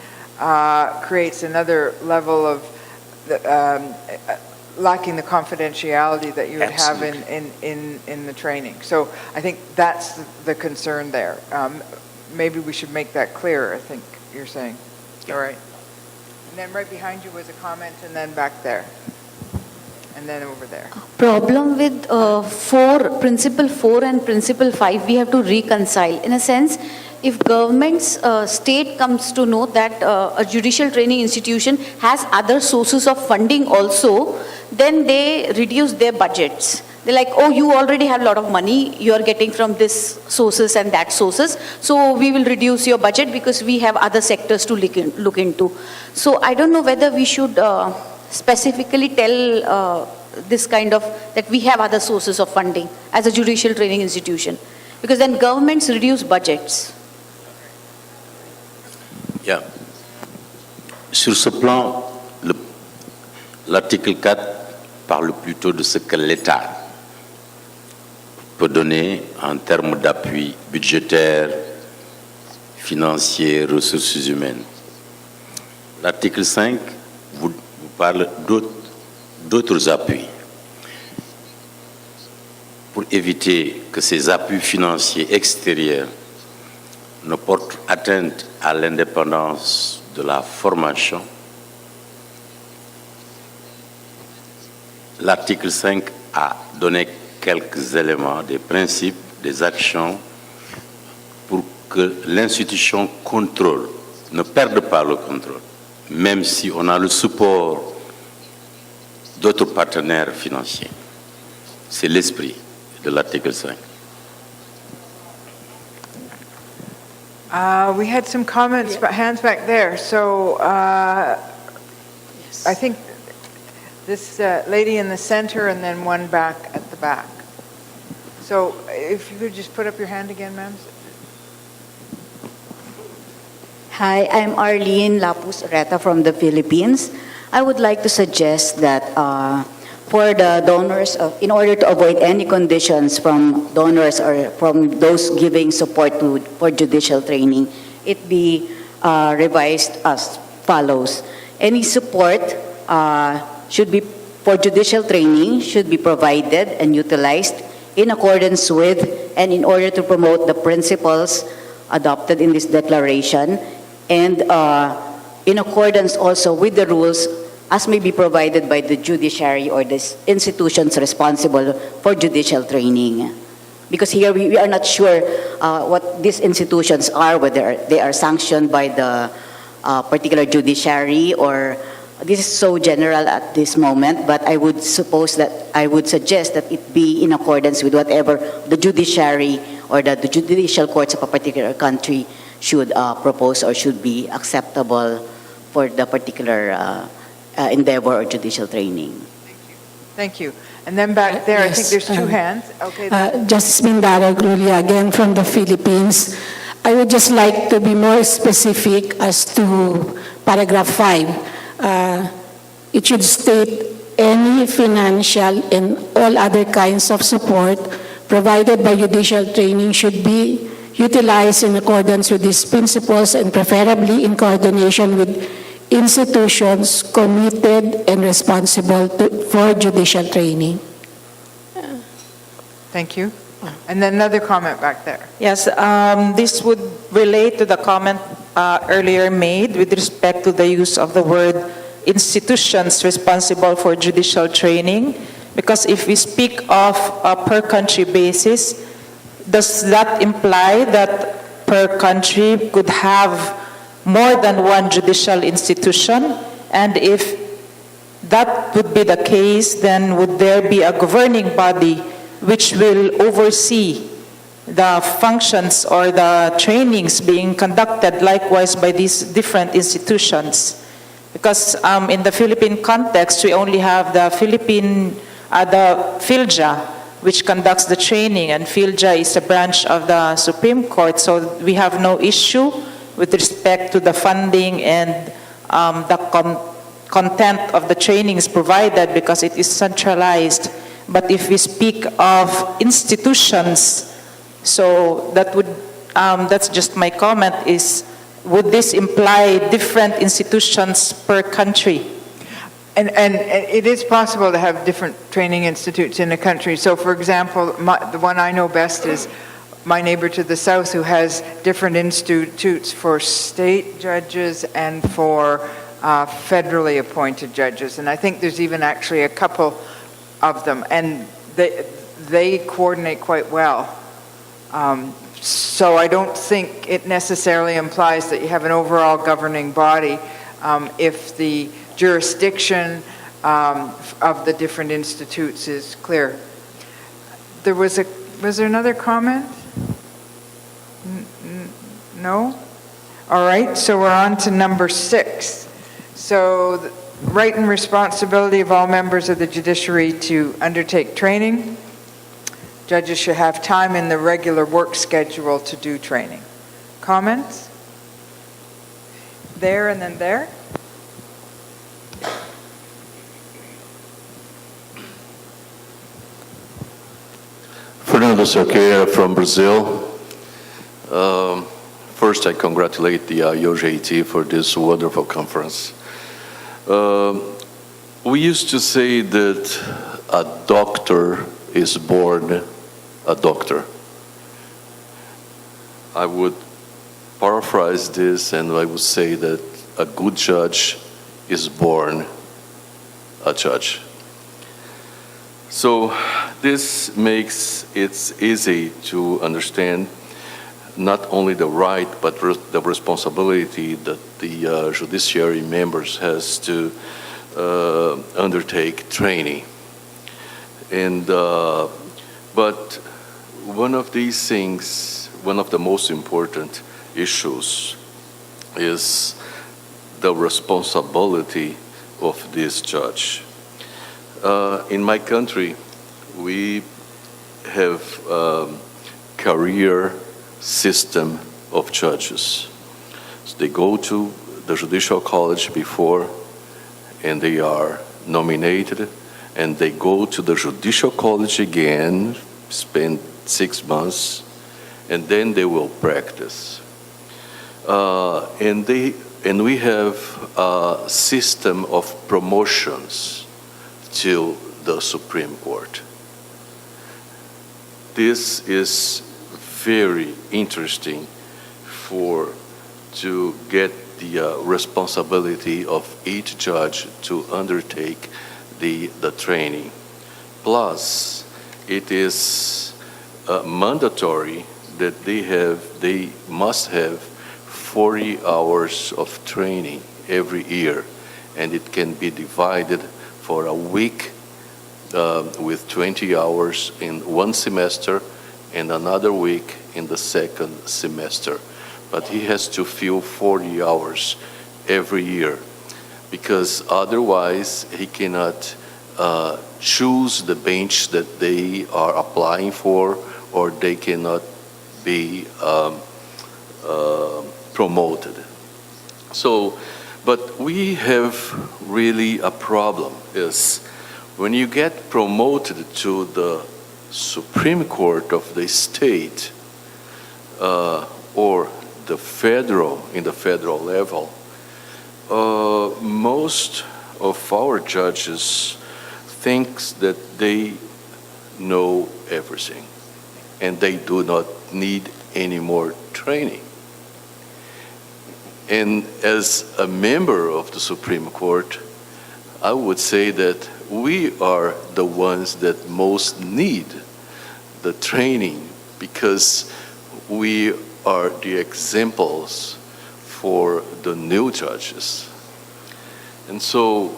creates another level of lacking the confidentiality that you would have in the training. So I think that's the concern there. Maybe we should make that clearer, I think you're saying. Yeah. All right. And then right behind you was a comment, and then back there. And then over there. Problem with Principle 4 and Principle 5, we have to reconcile. In a sense, if government's state comes to know that a judicial training institution has other sources of funding also, then they reduce their budgets. They're like, oh, you already have a lot of money, you are getting from this sources and that sources, so we will reduce your budget because we have other sectors to look into. So I don't know whether we should specifically tell this kind of, that we have other sources of funding as a judicial training institution. Because then governments reduce budgets. Yeah. Sur ce plan, l'article 4 parle plutôt de ce que l'État peut donner en termes d'appui budgétaire, financier, ressources humaines. L'article 5 vous parle d'autres appuis. Pour éviter que ces appuis financiers extérieurs ne portent atteinte à l'indépendance de la formation, l'article 5 a donné quelques éléments, des principes, des actions pour que l'institution contrôle, ne perde pas le contrôle, même si on a le support d'autres partenaires financiers. C'est l'esprit de l'article 5. We had some comments, but hands back there. So I think this lady in the center and then one back at the back. So if you could just put up your hand again, ma'am. Hi, I'm Arlene Lapus Reta from the Philippines. I would like to suggest that for the donors, in order to avoid any conditions from donors or from those giving support for judicial training, it be revised as follows. Any support should be for judicial training should be provided and utilized in accordance with and in order to promote the principles adopted in this declaration and in accordance also with the rules as may be provided by the judiciary or the institutions responsible for judicial training. Because here we are not sure what these institutions are, whether they are sanctioned by the particular judiciary or this is so general at this moment, but I would suggest that it be in accordance with whatever the judiciary or the judicial courts of a particular country should propose or should be acceptable for the particular endeavor or judicial training. Thank you. And then back there, I think Yes, there's two hands. Okay. Justice Mindara Grulia, again from the Philippines. I would just like to be more specific as to paragraph 5. It should state any financial and all other kinds of support provided by judicial training should be utilized in accordance with these principles and preferably in coordination with institutions committed and responsible for judicial training. Thank you. And then another comment back there. Yes, this would relate to the comment earlier made with respect to the use of the word institutions responsible for judicial training, because if we speak of a per country basis, does that imply that per country could have more than one judicial institution? And if that would be the case, then would there be a governing body which will oversee the functions or the trainings being conducted likewise by these different institutions? Because in the Philippine context, we only have the PhilJA, which conducts the training, and PhilJA is a branch of the Supreme Court, so we have no issue with respect to the funding and the content of the trainings provided because it is centralized. But if we speak of institutions, so that would, that's just my comment, is would this imply different institutions per country? And it is possible to have different training institutes in a country. So for example, the one I know best is my neighbor to the south who has different institutes for state judges and for federally appointed judges. And I think there's even actually a couple of them, and they coordinate quite well. So I don't think it necessarily implies that you have an overall governing body if the jurisdiction of the different institutes is clear. Was there another comment? No? All right, so we're on to number 6. So right and responsibility of all members of the judiciary to undertake training. Judges should have time in the regular work schedule to do training. Comments? There and then there? Fernando Cerqueira from Brazil. First, I congratulate the IOJT for this wonderful conference. We used to say that a doctor is born a doctor. I would paraphrase this and I would say that a good judge is born a judge. So this makes it easy to understand not only the right but the responsibility that the judiciary members has to undertake training. And but one of these things, one of the most important issues is the responsibility of this judge. In my country, we have a career system of judges. So they go to the Judicial College before, and they are nominated, and they go to the Judicial College again, spend 6 months, and then they will practice. And we have a system of promotions to the Supreme Court. This is very interesting to get the responsibility of each judge to undertake the training. Plus, it is mandatory that they must have 40 hours of training every year, and it can be divided for a week with 20 hours in one semester and another week in the second semester. But he has to fill 40 hours every year, because otherwise he cannot choose the bench that they are applying for, or they cannot be promoted. So, but we have really a problem is when you get promoted to the Supreme Court of the state or the federal level, most of our judges thinks that they know everything and they do not need any more training. And as a member of the Supreme Court, I would say that we are the ones that most need the training, because we are the examples for the new judges. And so,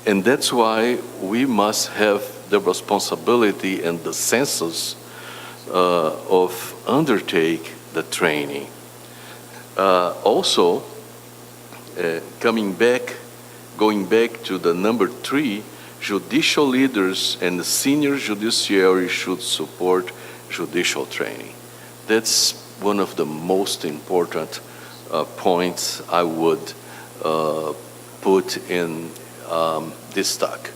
and that's why we must have the responsibility and the census of undertake the training. Also, going back to the number 3, judicial leaders and the senior judiciary should support judicial training. That's one of the most important points I would put in this talk.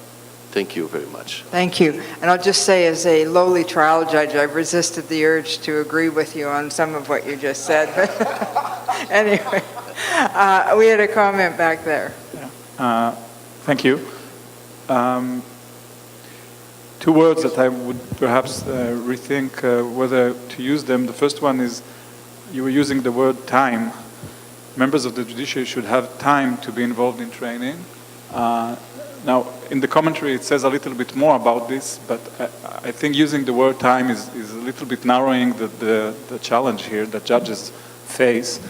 Thank you very much. Thank you. And I'll just say, as a lowly trial judge, I've resisted the urge to agree with you on some of what you just said. But anyway, we had a comment back there. Thank you. 2 words that I would perhaps rethink whether to use them. The first one is, you were using the word time. Members of the judiciary should have time to be involved in training. Now, in the commentary, it says a little bit more about this, but I think using the word time is a little bit narrowing the challenge here that judges face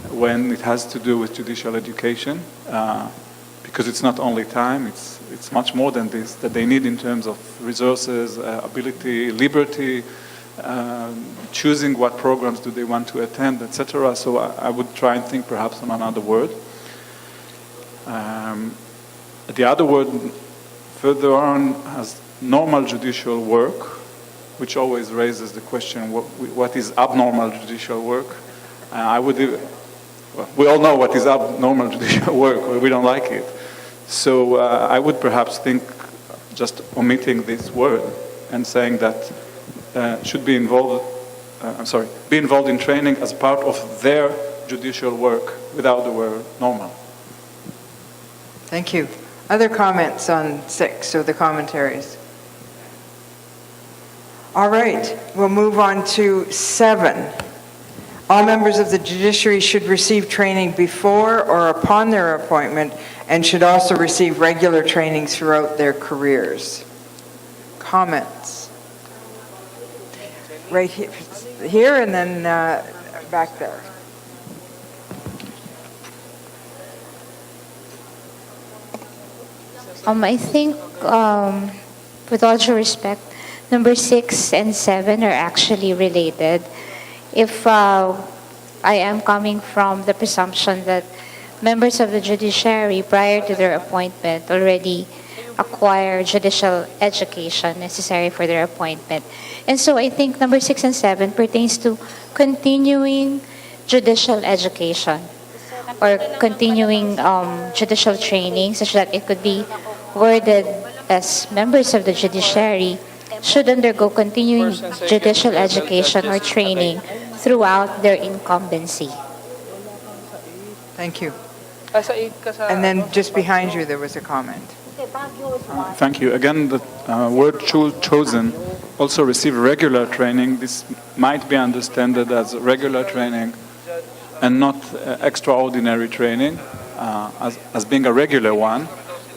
when it has to do with judicial education, because it's not only time, it's much more than this, that they need in terms of resources, ability, liberty, choosing what programs do they want to attend, etc. So I would try and think perhaps on another word. The other word further on has normal judicial work, which always raises the question, what is abnormal judicial work? We all know what is abnormal judicial work, but we don't like it. So I would perhaps think just omitting this word and saying that should be involved, be involved in training as part of their judicial work without the word normal. Thank you. Other comments on 6 or the commentaries? All right, we'll move on to 7. All members of the judiciary should receive training before or upon their appointment and should also receive regular training throughout their careers. Comments? Right here and then back there. I think, with all due respect, number 6 and 7 are actually related. If I am coming from the presumption that members of the judiciary prior to their appointment already acquire judicial education necessary for their appointment. And so I think number 6 and 7 pertains to continuing judicial education or continuing judicial training, such that it could be worded as members of the judiciary should undergo continuing judicial education or training throughout their incumbency. Thank you. And then just behind you there was a comment. Thank you. Again, the word chosen, also receive regular training. This might be understood as regular training and not extraordinary training, as being a regular one.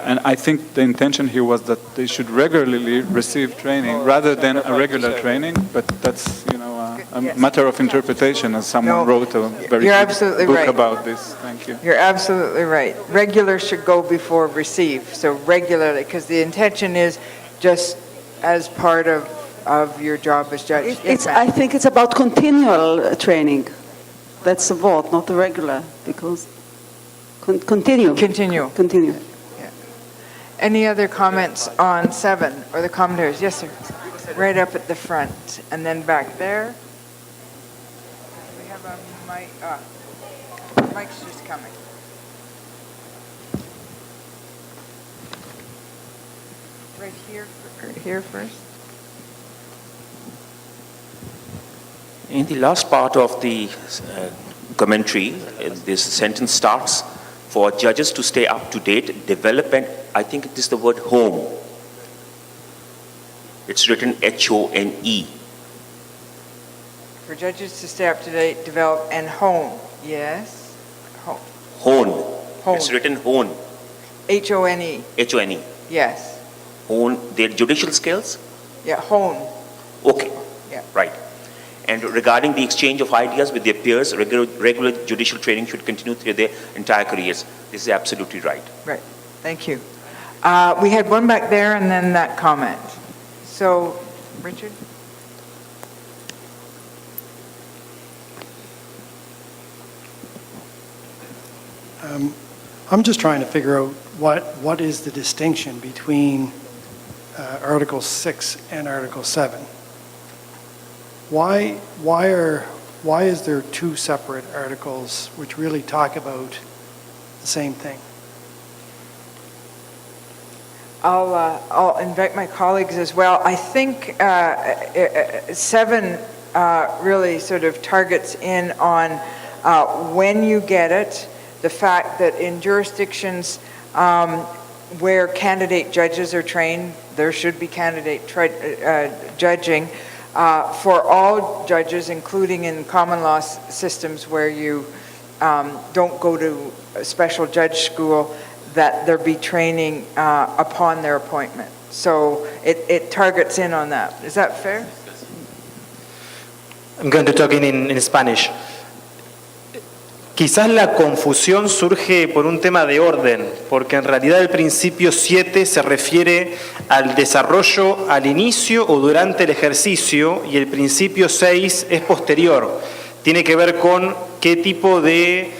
And I think the intention here was that they should regularly receive training rather than a regular training, but that's, a matter of interpretation, as someone wrote a very good book about this. Thank you. You're absolutely right. Regular should go before receive, so regularly, because the intention is just as part of your job as judge. I think it's about continual training. That's the word, not the regular, because continue. Continue. Any other comments on 7 or the commentaries? Yes, sir. Right up at the front, and then back there. We have a mic. Mic's just coming. Right here first. In the last part of the commentary, this sentence starts, for judges to stay up to date, develop and, I think it is the word hone. It's written H-O-N-E. For judges to stay up to date, develop and hone. Yes? Hone. It's written hone. H-O-N-E. H-O-N-E. Yes. Hone their judicial skills? Yeah, hone. Okay. Yeah. Right. And regarding the exchange of ideas with their peers, regular judicial training should continue through their entire careers. This is absolutely right. Right. Thank you. We had one back there and then that comment. So, Richard? I'm just trying to figure out what is the distinction between Article 6 and Article 7. Why is there 2 separate articles which really talk about the same thing? I'll invite my colleagues as well. I think 7 really sort of targets in on when you get it, the fact that in jurisdictions where candidate judges are trained, there should be candidate judging for all judges, including in common law systems where you don't go to a special judge school, that there be training upon their appointment. So it targets in on that. Is that fair? I'm going to talk in Spanish. Quizás la confusión surge por un tema de orden, porque en realidad el principio 7 se refiere al desarrollo al inicio o durante el ejercicio y el principio 6 es posterior. Tiene que ver con qué tipo de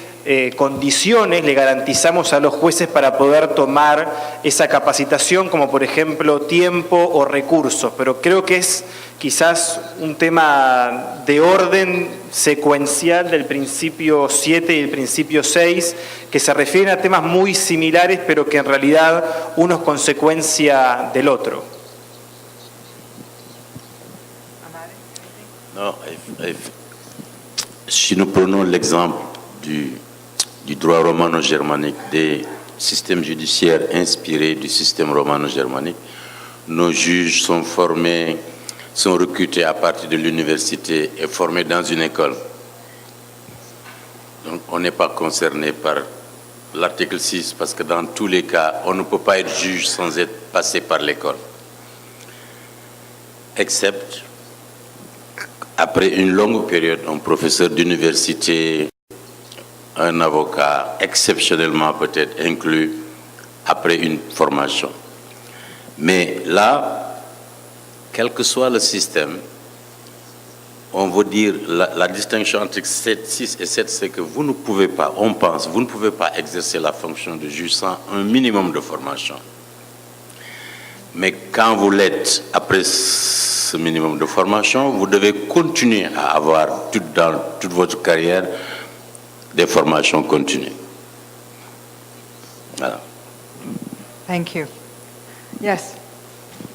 condiciones le garantizamos a los jueces para poder tomar esa capacitación, como por ejemplo tiempo o recursos, pero creo que es quizás un tema de orden secuencial del principio 7 y el principio 6, que se refieren a temas muy similares, pero que en realidad uno es consecuencia del otro. Non, si nous prenons l'exemple du droit romano-germanique, des systèmes judiciaires inspirés du système romano-germanique, nos juges sont formés, sont recrutés à partir de l'université et formés dans une école. Donc on n'est pas concerné par l'article 6 parce que dans tous les cas, on ne peut pas être juge sans être passé par l'école. Except après une longue période, un professeur d'université, un avocat exceptionnellement peut-être inclus après une formation. Mais là, quel que soit le système, on veut dire la distinction entre 6 et 7, c'est que vous ne pouvez pas, on pense, vous ne pouvez pas exercer la fonction de juge sans un minimum de formation. Mais quand vous l'êtes après ce minimum de formation, vous devez continuer à avoir dans toute votre carrière des formations continues. Voilà. Thank you. Yes,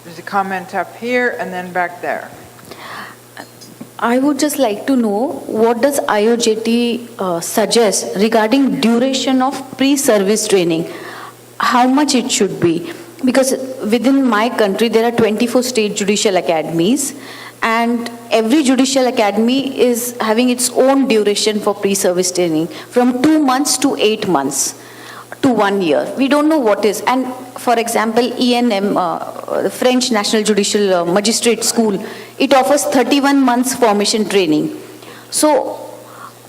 there's a comment up here and then back there. I would just like to know what does IOJT suggest regarding duration of pre-service training, how much it should be. Because within my country, there are 24 state judicial academies, and every judicial academy is having its own duration for pre-service training, from 2 months to 8 months to 1 year. We don't know what is. And for example, ENM, the French National Judicial Magistrate School, it offers 31 months formation training. So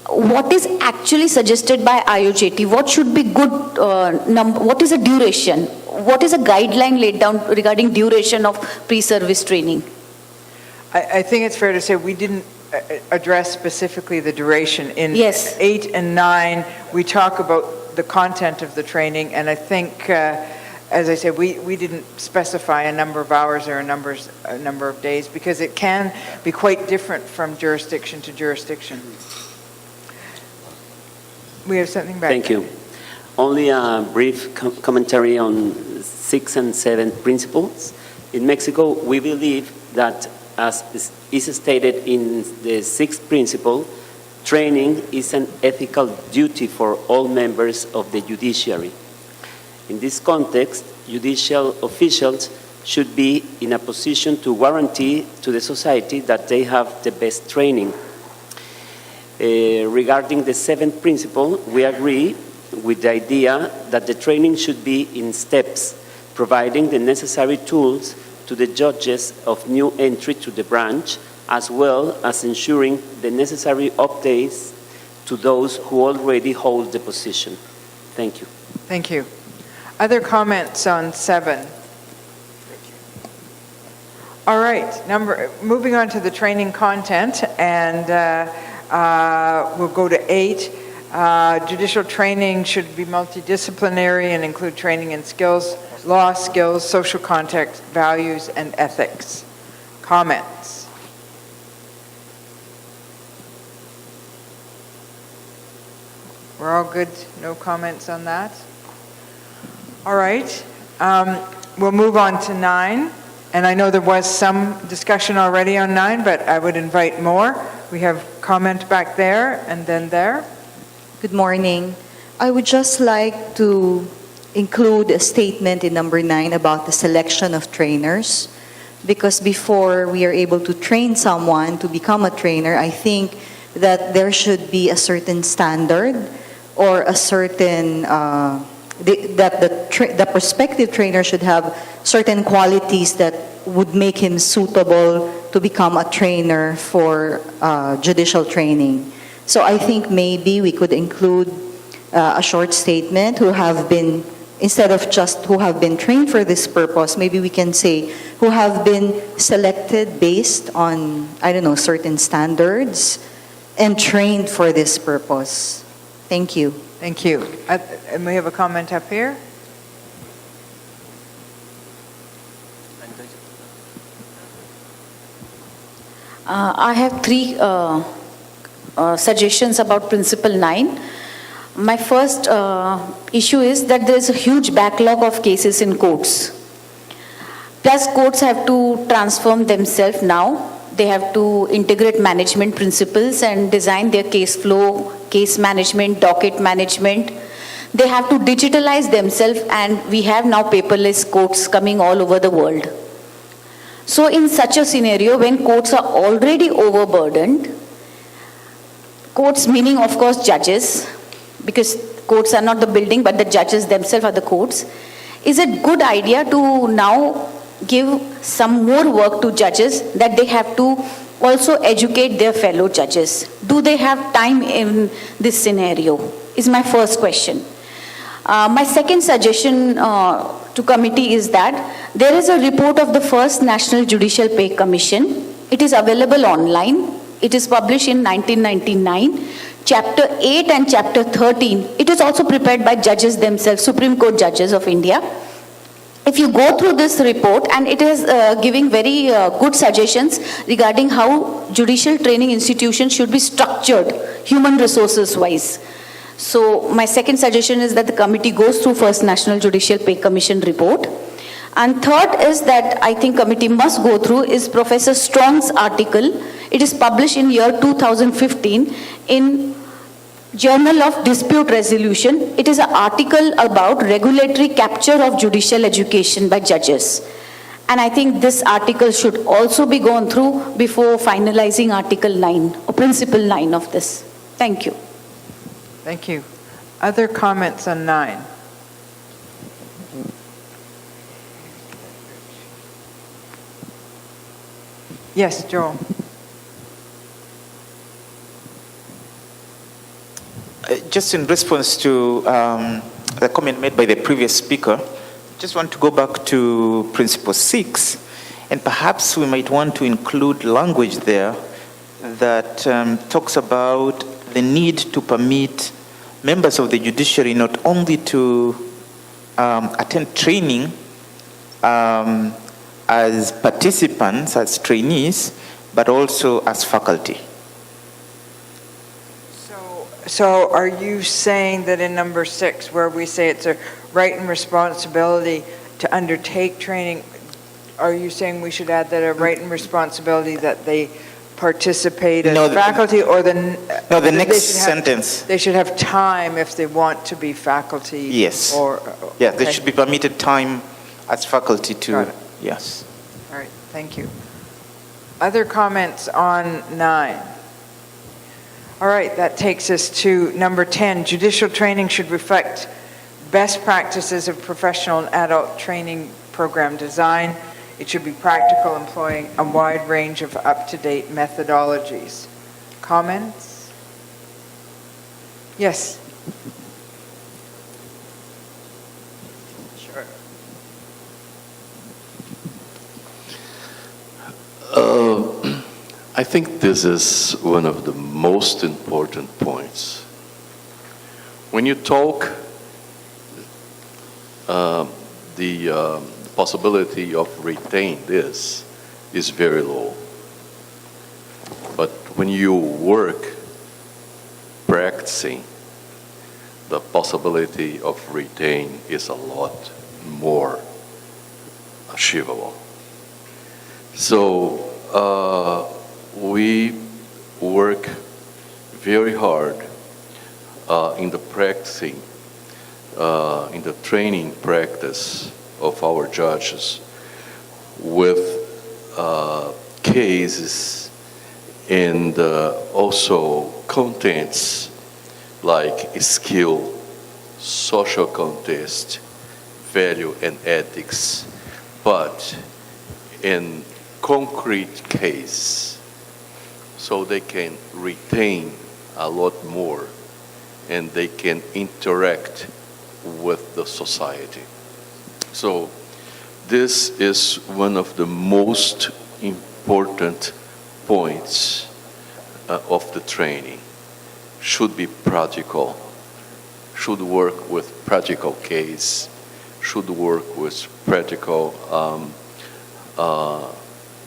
what is actually suggested by IOJT? What should be good what is the duration? What is a guideline laid down regarding duration of pre-service training? I think it's fair to say we didn't address specifically the duration. In Yes. 8 and 9, we talk about the content of the training, and I think, as I said, we didn't specify a number of hours or a number of days, because it can be quite different from jurisdiction to jurisdiction. We have something back Thank there. you. Only a brief commentary on 6 and 7 principles. In Mexico, we believe that, as is stated in the 6th principle, training is an ethical duty for all members of the judiciary. In this context, judicial officials should be in a position to guarantee to the society that they have the best training. Regarding the 7th principle, we agree with the idea that the training should be in steps, providing the necessary tools to the judges of new entry to the branch, as well as ensuring the necessary updates to those who already hold the position. Thank you. Thank you. Other comments on 7? All right, moving on to the training content, and we'll go to 8. Judicial training should be multidisciplinary and include training in skills, law skills, social context, values, and ethics. Comments? We're all good? No comments on that? All right. We'll move on to 9. And I know there was some discussion already on 9, but I would invite more. We have comment back there and then there. Good morning. I would just like to include a statement in number 9 about the selection of trainers, because before we are able to train someone to become a trainer, I think that there should be a certain standard or a certain, that the prospective trainer should have certain qualities that would make him suitable to become a trainer for judicial training. So I think maybe we could include a short statement who have been, instead of just who have been trained for this purpose, maybe we can say who have been selected based on, I don't know, certain standards and trained for this purpose. Thank you. Thank you. And we have a comment up here. I have three suggestions about Principle 9. My first issue is that there is a huge backlog of cases in courts. Plus, courts have to transform themselves now. They have to integrate management principles and design their case flow, case management, docket management. They have to digitalize themselves, and we have now paperless courts coming all over the world. So in such a scenario, when courts are already overburdened, courts meaning of course judges, because courts are not the building but the judges themselves are the courts, is it good idea to now give some more work to judges that they have to also educate their fellow judges? Do they have time in this scenario? Is my first question. My second suggestion to committee is that there is a report of the first National Judicial Pay Commission. It is available online. It is published in 1999. Chapter 8 and Chapter 13. It is also prepared by judges themselves, Supreme Court judges of India. If you go through this report, and it is giving very good suggestions regarding how judicial training institutions should be structured, human resources wise. So my second suggestion is that the committee goes through first National Judicial Pay Commission report. And third is that I think committee must go through is Professor Strong's article. It is published in year 2015 in Journal of Dispute Resolution. It is an article about regulatory capture of judicial education by judges. And I think this article should also be gone through before finalizing Article 9 or Principle 9 of this. Thank you. Thank you. Other comments on 9? Yes, Joel. Just in response to the comment made by the previous speaker, just want to go back to Principle 6, and perhaps we might want to include language there that talks about the need to permit members of the judiciary not only to attend training as participants, as trainees, but also as faculty. So are you saying that in number 6, where we say it's a right and responsibility to undertake training, are you saying we should add that a right and responsibility that they participate as faculty, or the next sentence? They should have time if they want to be faculty. Yes. Or yeah, they should be permitted time as faculty to. Yes. All right. Thank you. Other comments on 9? All right, that takes us to number 10. Judicial training should reflect best practices of professional and adult training program design. It should be practical, employing a wide range of up-to-date methodologies. Comments? Yes. Sure. I think this is one of the most important points. When you talk the possibility of retain this is very low. But when you work practicing, the possibility of retain is a lot more achievable. So we work very hard in the practicing, in the training practice of our judges with cases and also contents like skill, social context, value and ethics, but in concrete case, so they can retain a lot more and they can interact with the society. So this is one of the most important points of the training. Should be practical should work with practical case, should work with practical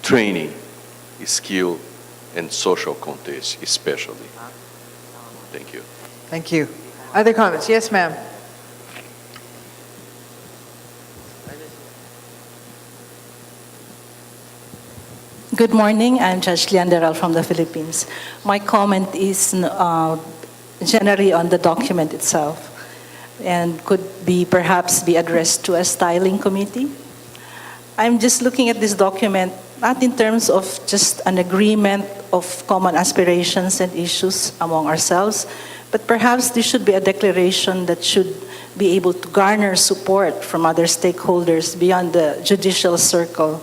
training, skill, and social context especially. Thank you. Thank you. Other comments? Yes, ma'am. Good morning. I'm Judge Lianderal from the Philippines. My comment is generally on the document itself and could be perhaps be addressed to a styling committee. I'm just looking at this document not in terms of just an agreement of common aspirations and issues among ourselves, but perhaps this should be a declaration that should be able to garner support from other stakeholders beyond the judicial circle.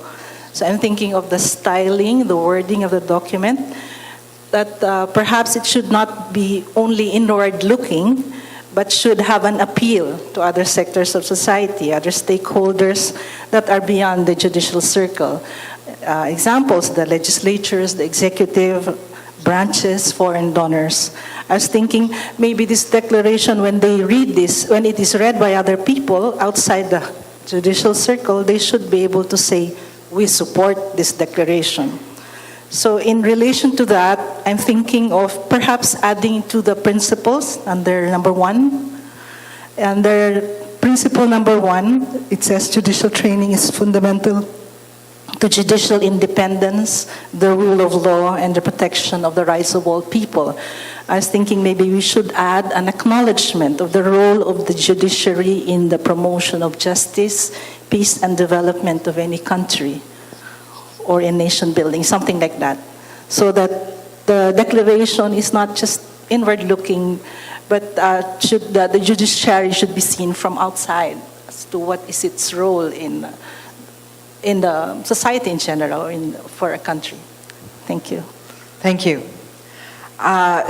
So I'm thinking of the styling, the wording of the document, that perhaps it should not be only inward-looking, but should have an appeal to other sectors of society, other stakeholders that are beyond the judicial circle. Examples, the legislatures, the executive branches, foreign donors. I was thinking maybe this declaration, when they read this, when it is read by other people outside the judicial circle, they should be able to say, we support this declaration. So in relation to that, I'm thinking of perhaps adding to the principles under number 1. Under principle number 1, it says judicial training is fundamental to judicial independence, the rule of law, and the protection of the rights of all people. I was thinking maybe we should add an acknowledgement of the role of the judiciary in the promotion of justice, peace, and development of any country or in nation building, something like that. So that the declaration is not just inward-looking, but the judiciary should be seen from outside as to what is its role in the society in general, for a country. Thank you. Thank you.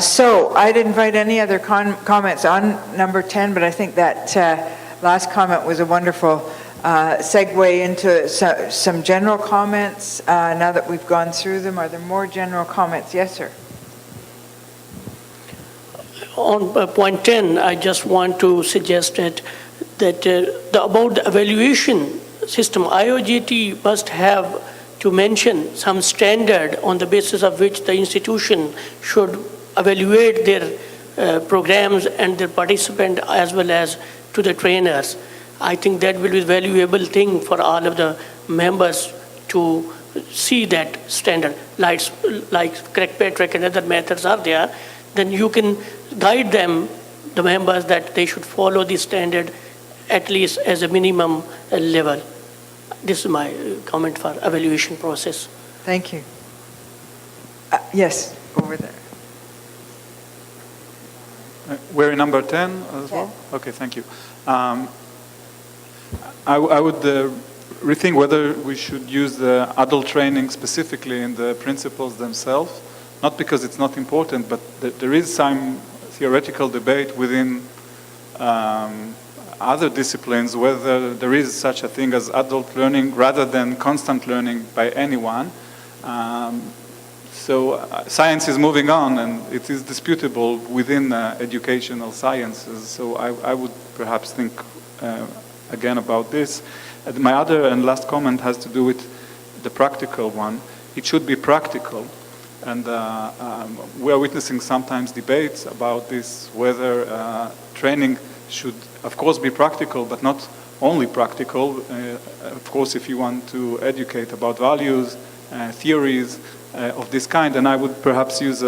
So I'd invite any other comments on number 10, but I think that last comment was a wonderful segue into some general comments. Now that we've gone through them, are there more general comments? Yes, sir. On point 10, I just want to suggest that about the evaluation system, IOJT must have to mention some standard on the basis of which the institution should evaluate their programs and their participants as well as to the trainers. I think that will be a valuable thing for all of the members to see that standard. Like Kirkpatrick and other methods are there, then you can guide them, the members, that they should follow the standard at least as a minimum level. This is my comment for evaluation process. Thank you. Yes, over there. We're in number 10 as well? Okay, thank you. I would rethink whether we should use the adult training specifically in the principles themselves, not because it's not important, but there is some theoretical debate within other disciplines whether there is such a thing as adult learning rather than constant learning by anyone. So science is moving on, and it is disputable within educational sciences. So I would perhaps think again about this. My other and last comment has to do with the practical one. It should be practical. And we are witnessing sometimes debates about this, whether training should, of course, be practical, but not only practical. Of course, if you want to educate about values, theories of this kind, and I would perhaps use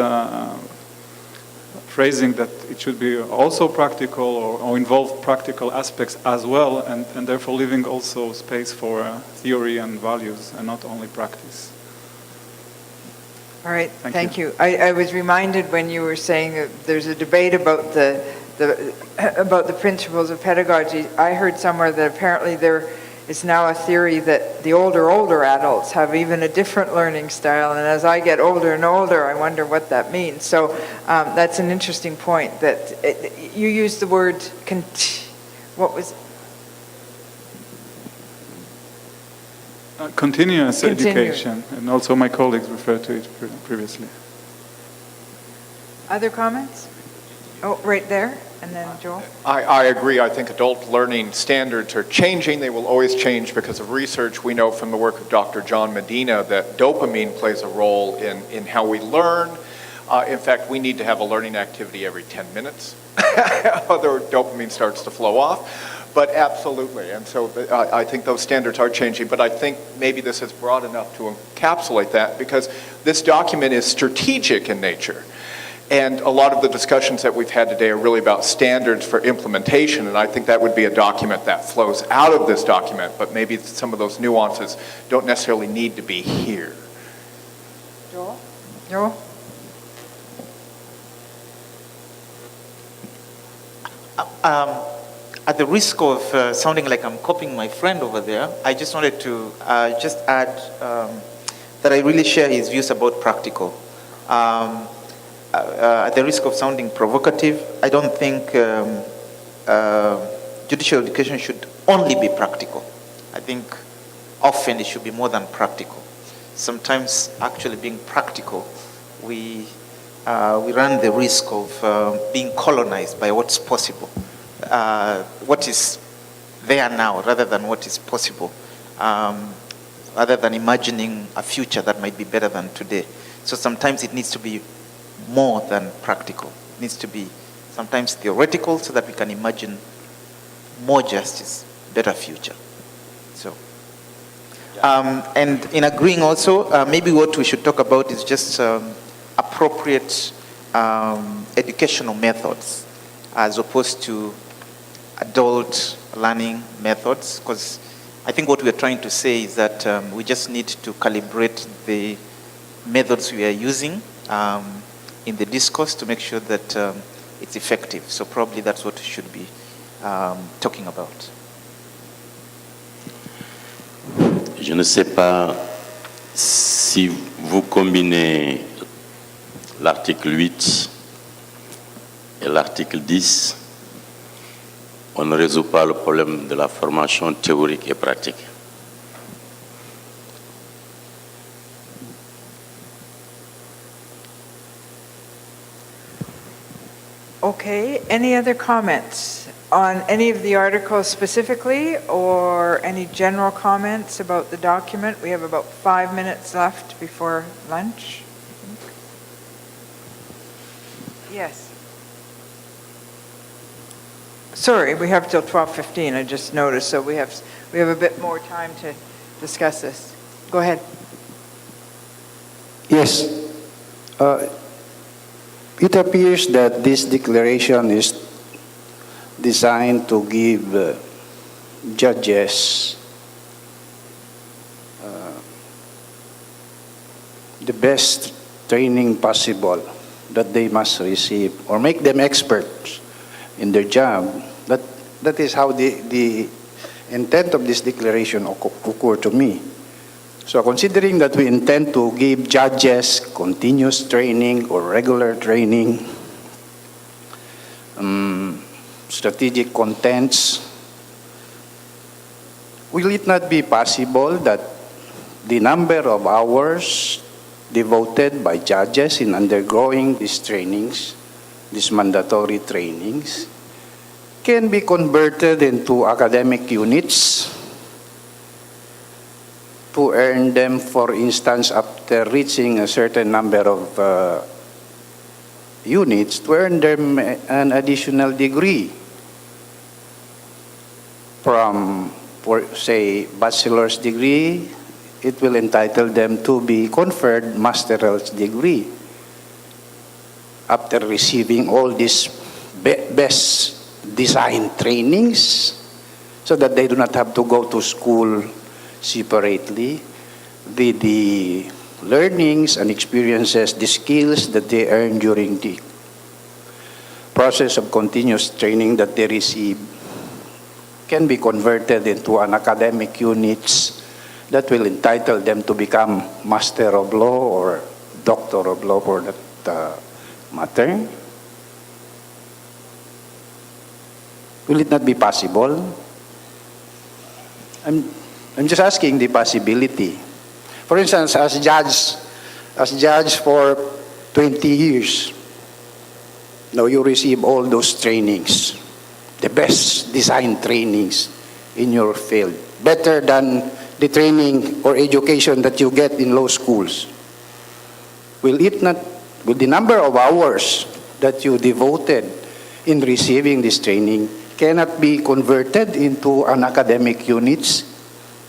phrasing that it should be also practical or involve practical aspects as well, and therefore leaving also space for theory and values and not only practice. All right, thank you. I was reminded when you were saying that there's a debate about the principles of pedagogy. I heard somewhere that apparently there is now a theory that the older adults have even a different learning style, and as I get older and older, I wonder what that means. So that's an interesting point. That you used the word what was? Continuous education, and also my colleagues referred to it previously. Other comments? Oh, right there. and then Joel? I agree. I think adult learning standards are changing. They will always change because of research. We know from the work of Dr. John Medina that dopamine plays a role in how we learn. In fact, we need to have a learning activity every 10 minutes, other dopamine starts to flow off. But absolutely, and so I think those standards are changing, but I think maybe this is broad enough to encapsulate that because this document is strategic in nature. And a lot of the discussions that we've had today are really about standards for implementation, and I think that would be a document that flows out of this document, but maybe some of those nuances don't necessarily need to be here. Joel? Joel? At the risk of sounding like I'm copying my friend over there, I just wanted to just add that I really share his views about practical. At the risk of sounding provocative, I don't think judicial education should only be practical. I think often it should be more than practical. Sometimes actually being practical, we run the risk of being colonized by what's possible. What is there now rather than what is possible, rather than imagining a future that might be better than today. So sometimes it needs to be more than practical. It needs to be sometimes theoretical so that we can imagine more justice, better future. So, and in agreeing also, maybe what we should talk about is just appropriate educational methods as opposed to adult learning methods, because I think what we are trying to say is that we just need to calibrate the methods we are using in the discourse to make sure that it's effective. So probably that's what we should be talking about. Je ne sais pas si vous combinez l'article 8 et l'article 10, on ne résout pas le problème de la formation théorique et pratique. Okay, any other comments on any of the articles specifically or any general comments about the document? We have about 5 minutes left before lunch. Yes. Sorry, we have till 12:15, I just noticed, so we have a bit more time to discuss this. Go ahead. Yes. It appears that this declaration is designed to give judges the best training possible that they must receive, or make them experts in their job. That is how the intent of this declaration occurred to me. So considering that we intend to give judges continuous training or regular training, strategic contents, will it not be possible that the number of hours devoted by judges in undergoing these trainings, these mandatory trainings, can be converted into academic units to earn them, for instance, after reaching a certain number of units, to earn them an additional degree from, for say, bachelor's degree, it will entitle them to be conferred master's degree after receiving all these best design trainings, so that they do not have to go to school separately. The learnings and experiences, the skills that they earn during the process of continuous training that they receive can be converted into an academic units that will entitle them to become Master of Law or Doctor of Law for that matter. Will it not be possible? I'm just asking the possibility. For instance, as judge for 20 years, Now you receive all those trainings, the best design trainings in your field, better than the training or education that you get in law schools. Will the number of hours that you devoted in receiving this training cannot be converted into an academic units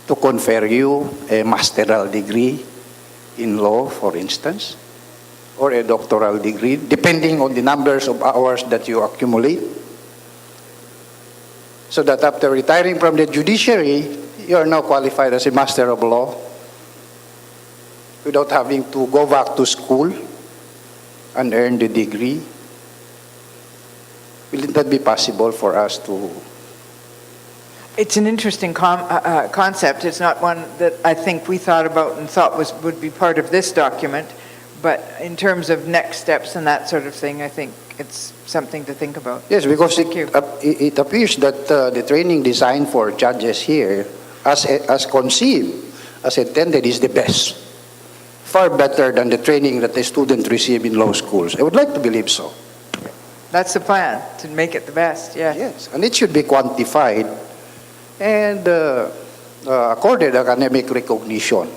to confer you a master's degree in law, for instance, or a doctoral degree, depending on the numbers of hours that you accumulate? So that after retiring from the judiciary, you are now qualified as a master of law without having to go back to school and earn the degree. Will that be possible for us to? It's an interesting concept. It's not one that I think we thought about and thought would be part of this document, but in terms of next steps and that sort of thing, I think it's something to think about. Yes, because it appears that the training designed for judges here, as conceived, as intended, is the best. Far better than the training that the student receive in law schools. I would like to believe so. That's the plan, to make it the best, yeah. Yes, and it should be quantified and accorded academic recognition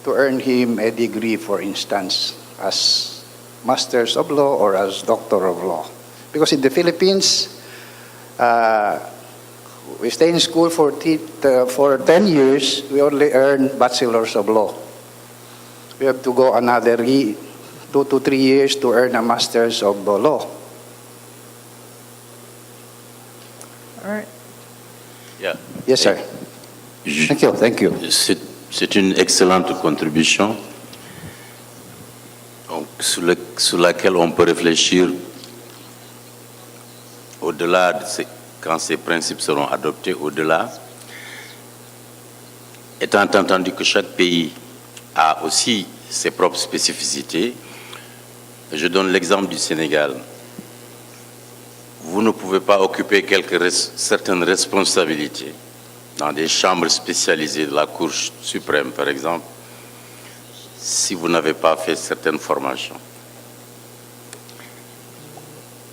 to earn him a degree, for instance, as Masters of Law or as Doctor of Law. Because in the Philippines, we stay in school for 10 years, we only earn Bachelors of Law. We have to go another 2 to 3 years to earn a Master's of Law. All right. Yeah. Yes, sir. Thank you. C'est une excellente contribution donc, sur laquelle on peut réfléchir au-delà de quand ces principes seront adoptés, au-delà, étant entendu que chaque pays a aussi ses propres spécificités. Je donne l'exemple du Sénégal. Vous ne pouvez pas occuper certaines responsabilités dans des chambres spécialisées de la Cour suprême, par exemple, si vous n'avez pas fait certaines formations.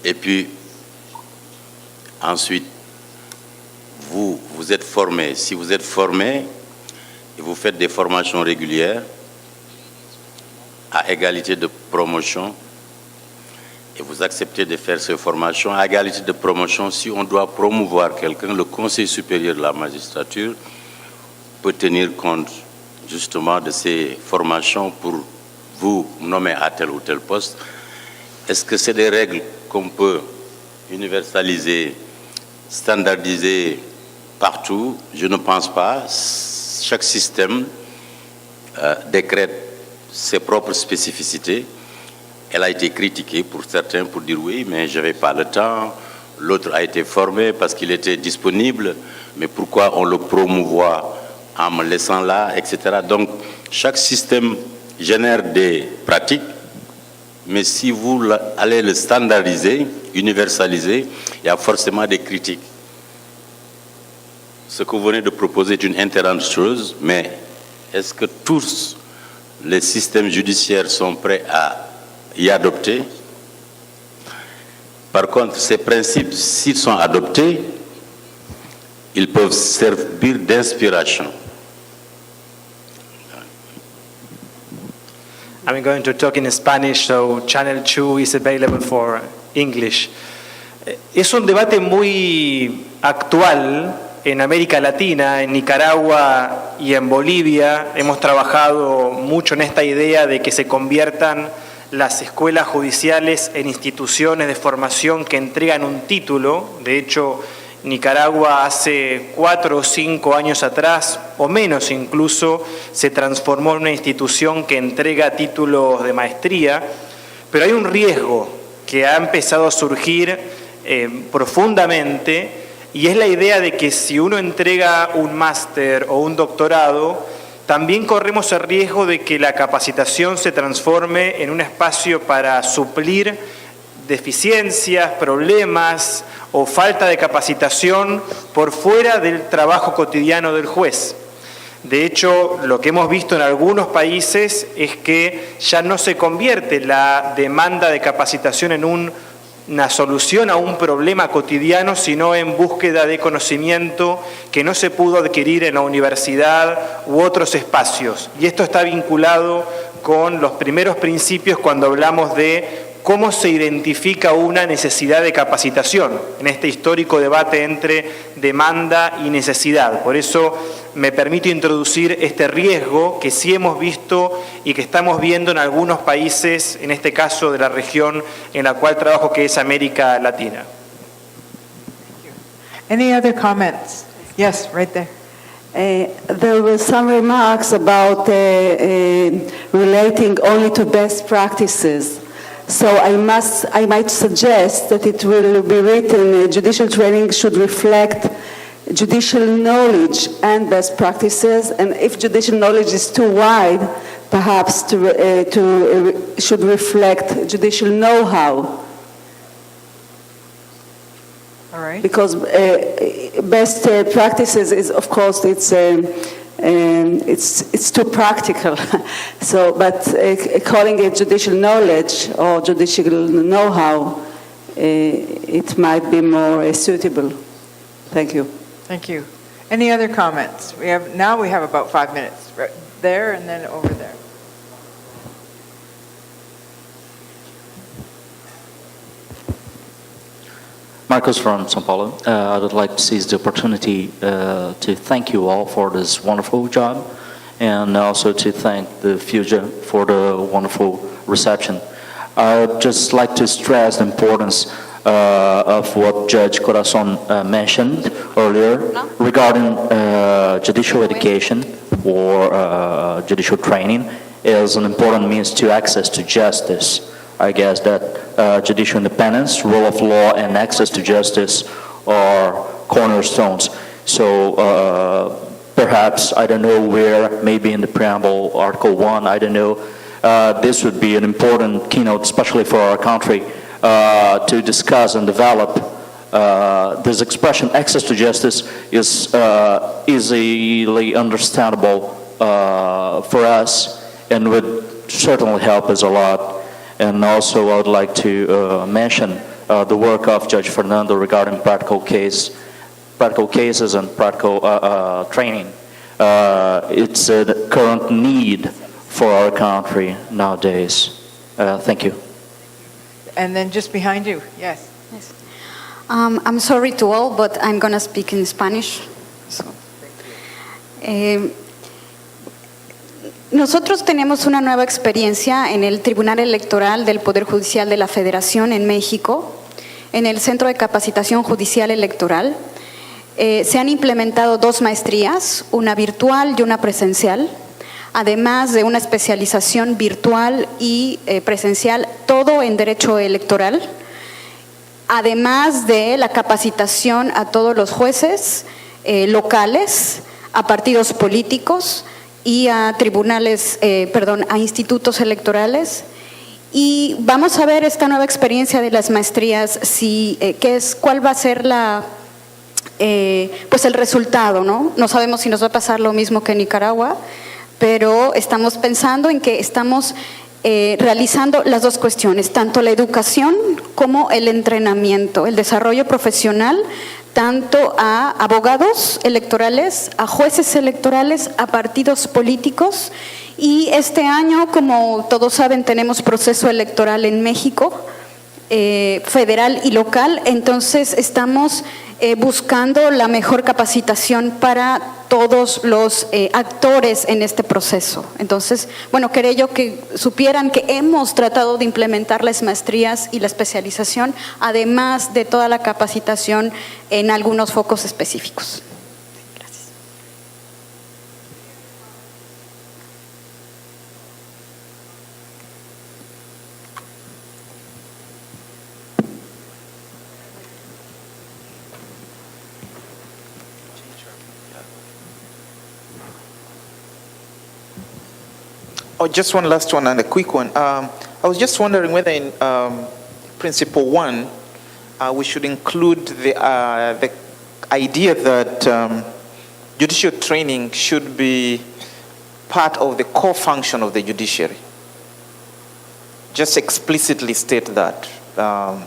Et puis, ensuite, vous êtes formé. Si vous êtes formé et vous faites des formations régulières, à égalité de promotion, et vous acceptez de faire ces formations à égalité de promotion, si on doit promouvoir quelqu'un, le Conseil supérieur de la magistrature peut tenir compte justement de ces formations pour vous nommer à tel ou tel poste. Est-ce que c'est des règles qu'on peut universaliser, standardiser partout? Je ne pense pas. Chaque système décrète ses propres spécificités. Elle a été critiquée pour certains pour dire oui, mais je n'avais pas le temps. L'autre a été formé parce qu'il était disponible, mais pourquoi on le promouvoit en me laissant là, etc. Donc, chaque système génère des pratiques, mais si vous allez le standardiser, universaliser, il y a forcément des critiques. Ce que vous venez de proposer est une intéressante chose, mais est-ce que tous les systèmes judiciaires sont prêts à y adopter? Par contre, ces principes, s'ils sont adoptés, ils peuvent servir d'inspiration. I'm going to talk in Spanish, so Channel 2 is available for English. Es un debate muy actual en América Latina, en Nicaragua y en Bolivia. Hemos trabajado mucho en esta idea de que se conviertan las escuelas judiciales en instituciones de formación que entregan un título. De hecho, Nicaragua hace 4 o 5 años atrás, o menos incluso, se transformó en una institución que entrega títulos de maestría, pero hay un riesgo que ha empezado a surgir profundamente, y es la idea de que si uno entrega un máster o un doctorado, también corremos el riesgo de que la capacitación se transforme en un espacio para suplir deficiencias, problemas o falta de capacitación por fuera del trabajo cotidiano del juez. De hecho, lo que hemos visto en algunos países es que ya no se convierte la demanda de capacitación en una solución a un problema cotidiano, sino en búsqueda de conocimiento que no se pudo adquirir en la universidad u otros espacios. Y esto está vinculado con los primeros principios cuando hablamos de cómo se identifica una necesidad de capacitación en este histórico debate entre demanda y necesidad. Por eso me permito introducir este riesgo que sí hemos visto y que estamos viendo en algunos países, en este caso de la región en la cual trabajo, que es América Latina. Any other comments? Yes, right there. There were some remarks about relating only to best practices. So I might suggest that it will be written, judicial training should reflect judicial knowledge and best practices, and if judicial knowledge is too wide, perhaps should reflect judicial know-how. All right. Because best practices is, of course, it's too practical. So, but calling it judicial knowledge or judicial know-how, it might be more suitable. Thank you. Thank you. Any other comments? Now we have about 5 minutes. Right there and then over there. Marcos from São Paulo. I would like to seize the opportunity to thank you all for this wonderful job, and also to thank the Fuja for the wonderful reception. I would just like to stress the importance of what Judge Corazon mentioned earlier regarding judicial education or judicial training is an important means to access to justice. I guess that judicial independence, rule of law, and access to justice are cornerstones. So perhaps, I don't know where, maybe in the preamble, Article 1, I don't know, this would be an important keynote, especially for our country, to discuss and develop this expression. Access to justice is easily understandable for us and would certainly help us a lot. And also, I would like to mention the work of Judge Fernando regarding practical cases and practical training. It's a current need for our country nowadays. Thank you. And then just behind you, yes. I'm sorry to all, but I'm going to speak in Spanish. So, nosotros tenemos una nueva experiencia en el Tribunal Electoral del Poder Judicial de la Federación en México, en el Centro de Capacitación Judicial Electoral. Se han implementado 2 maestrías, una virtual y una presencial, además de una especialización virtual y presencial, todo en derecho electoral, además de la capacitación a todos los jueces locales, a partidos políticos y a tribunales, a institutos electorales. Y vamos a ver esta nueva experiencia de las maestrías, cuál va a ser pues el resultado, ¿no? No sabemos si nos va a pasar lo mismo que en Nicaragua, pero estamos pensando en que estamos realizando las 2 cuestiones, tanto la educación como el entrenamiento, el desarrollo profesional, tanto a abogados electorales, a jueces electorales, a partidos políticos. Y este año, como todos saben, tenemos proceso electoral en México, federal y local, entonces estamos buscando la mejor capacitación para todos los actores en este proceso. Entonces, bueno, quería yo que supieran que hemos tratado de implementar las maestrías y la especialización, además de toda la capacitación en algunos focos específicos. Gracias. Oh, just one last one and a quick one. I was just wondering whether in Principle 1 we should include the idea that judicial training should be part of the core function of the judiciary. Just explicitly state that. All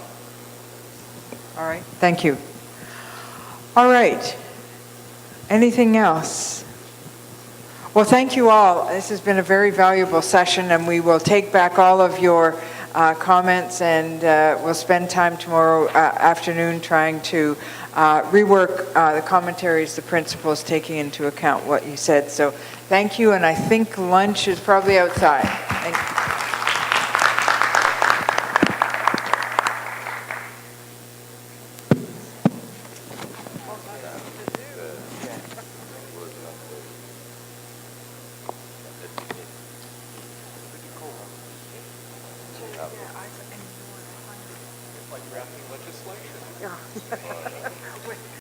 right, thank you. All right. Anything else? Well, thank you all. This has been a very valuable session, and we will take back all of your comments, and we'll spend time tomorrow afternoon trying to rework the commentaries, the principles, taking into account what you said. So thank you, and I think lunch is probably outside. Thank you.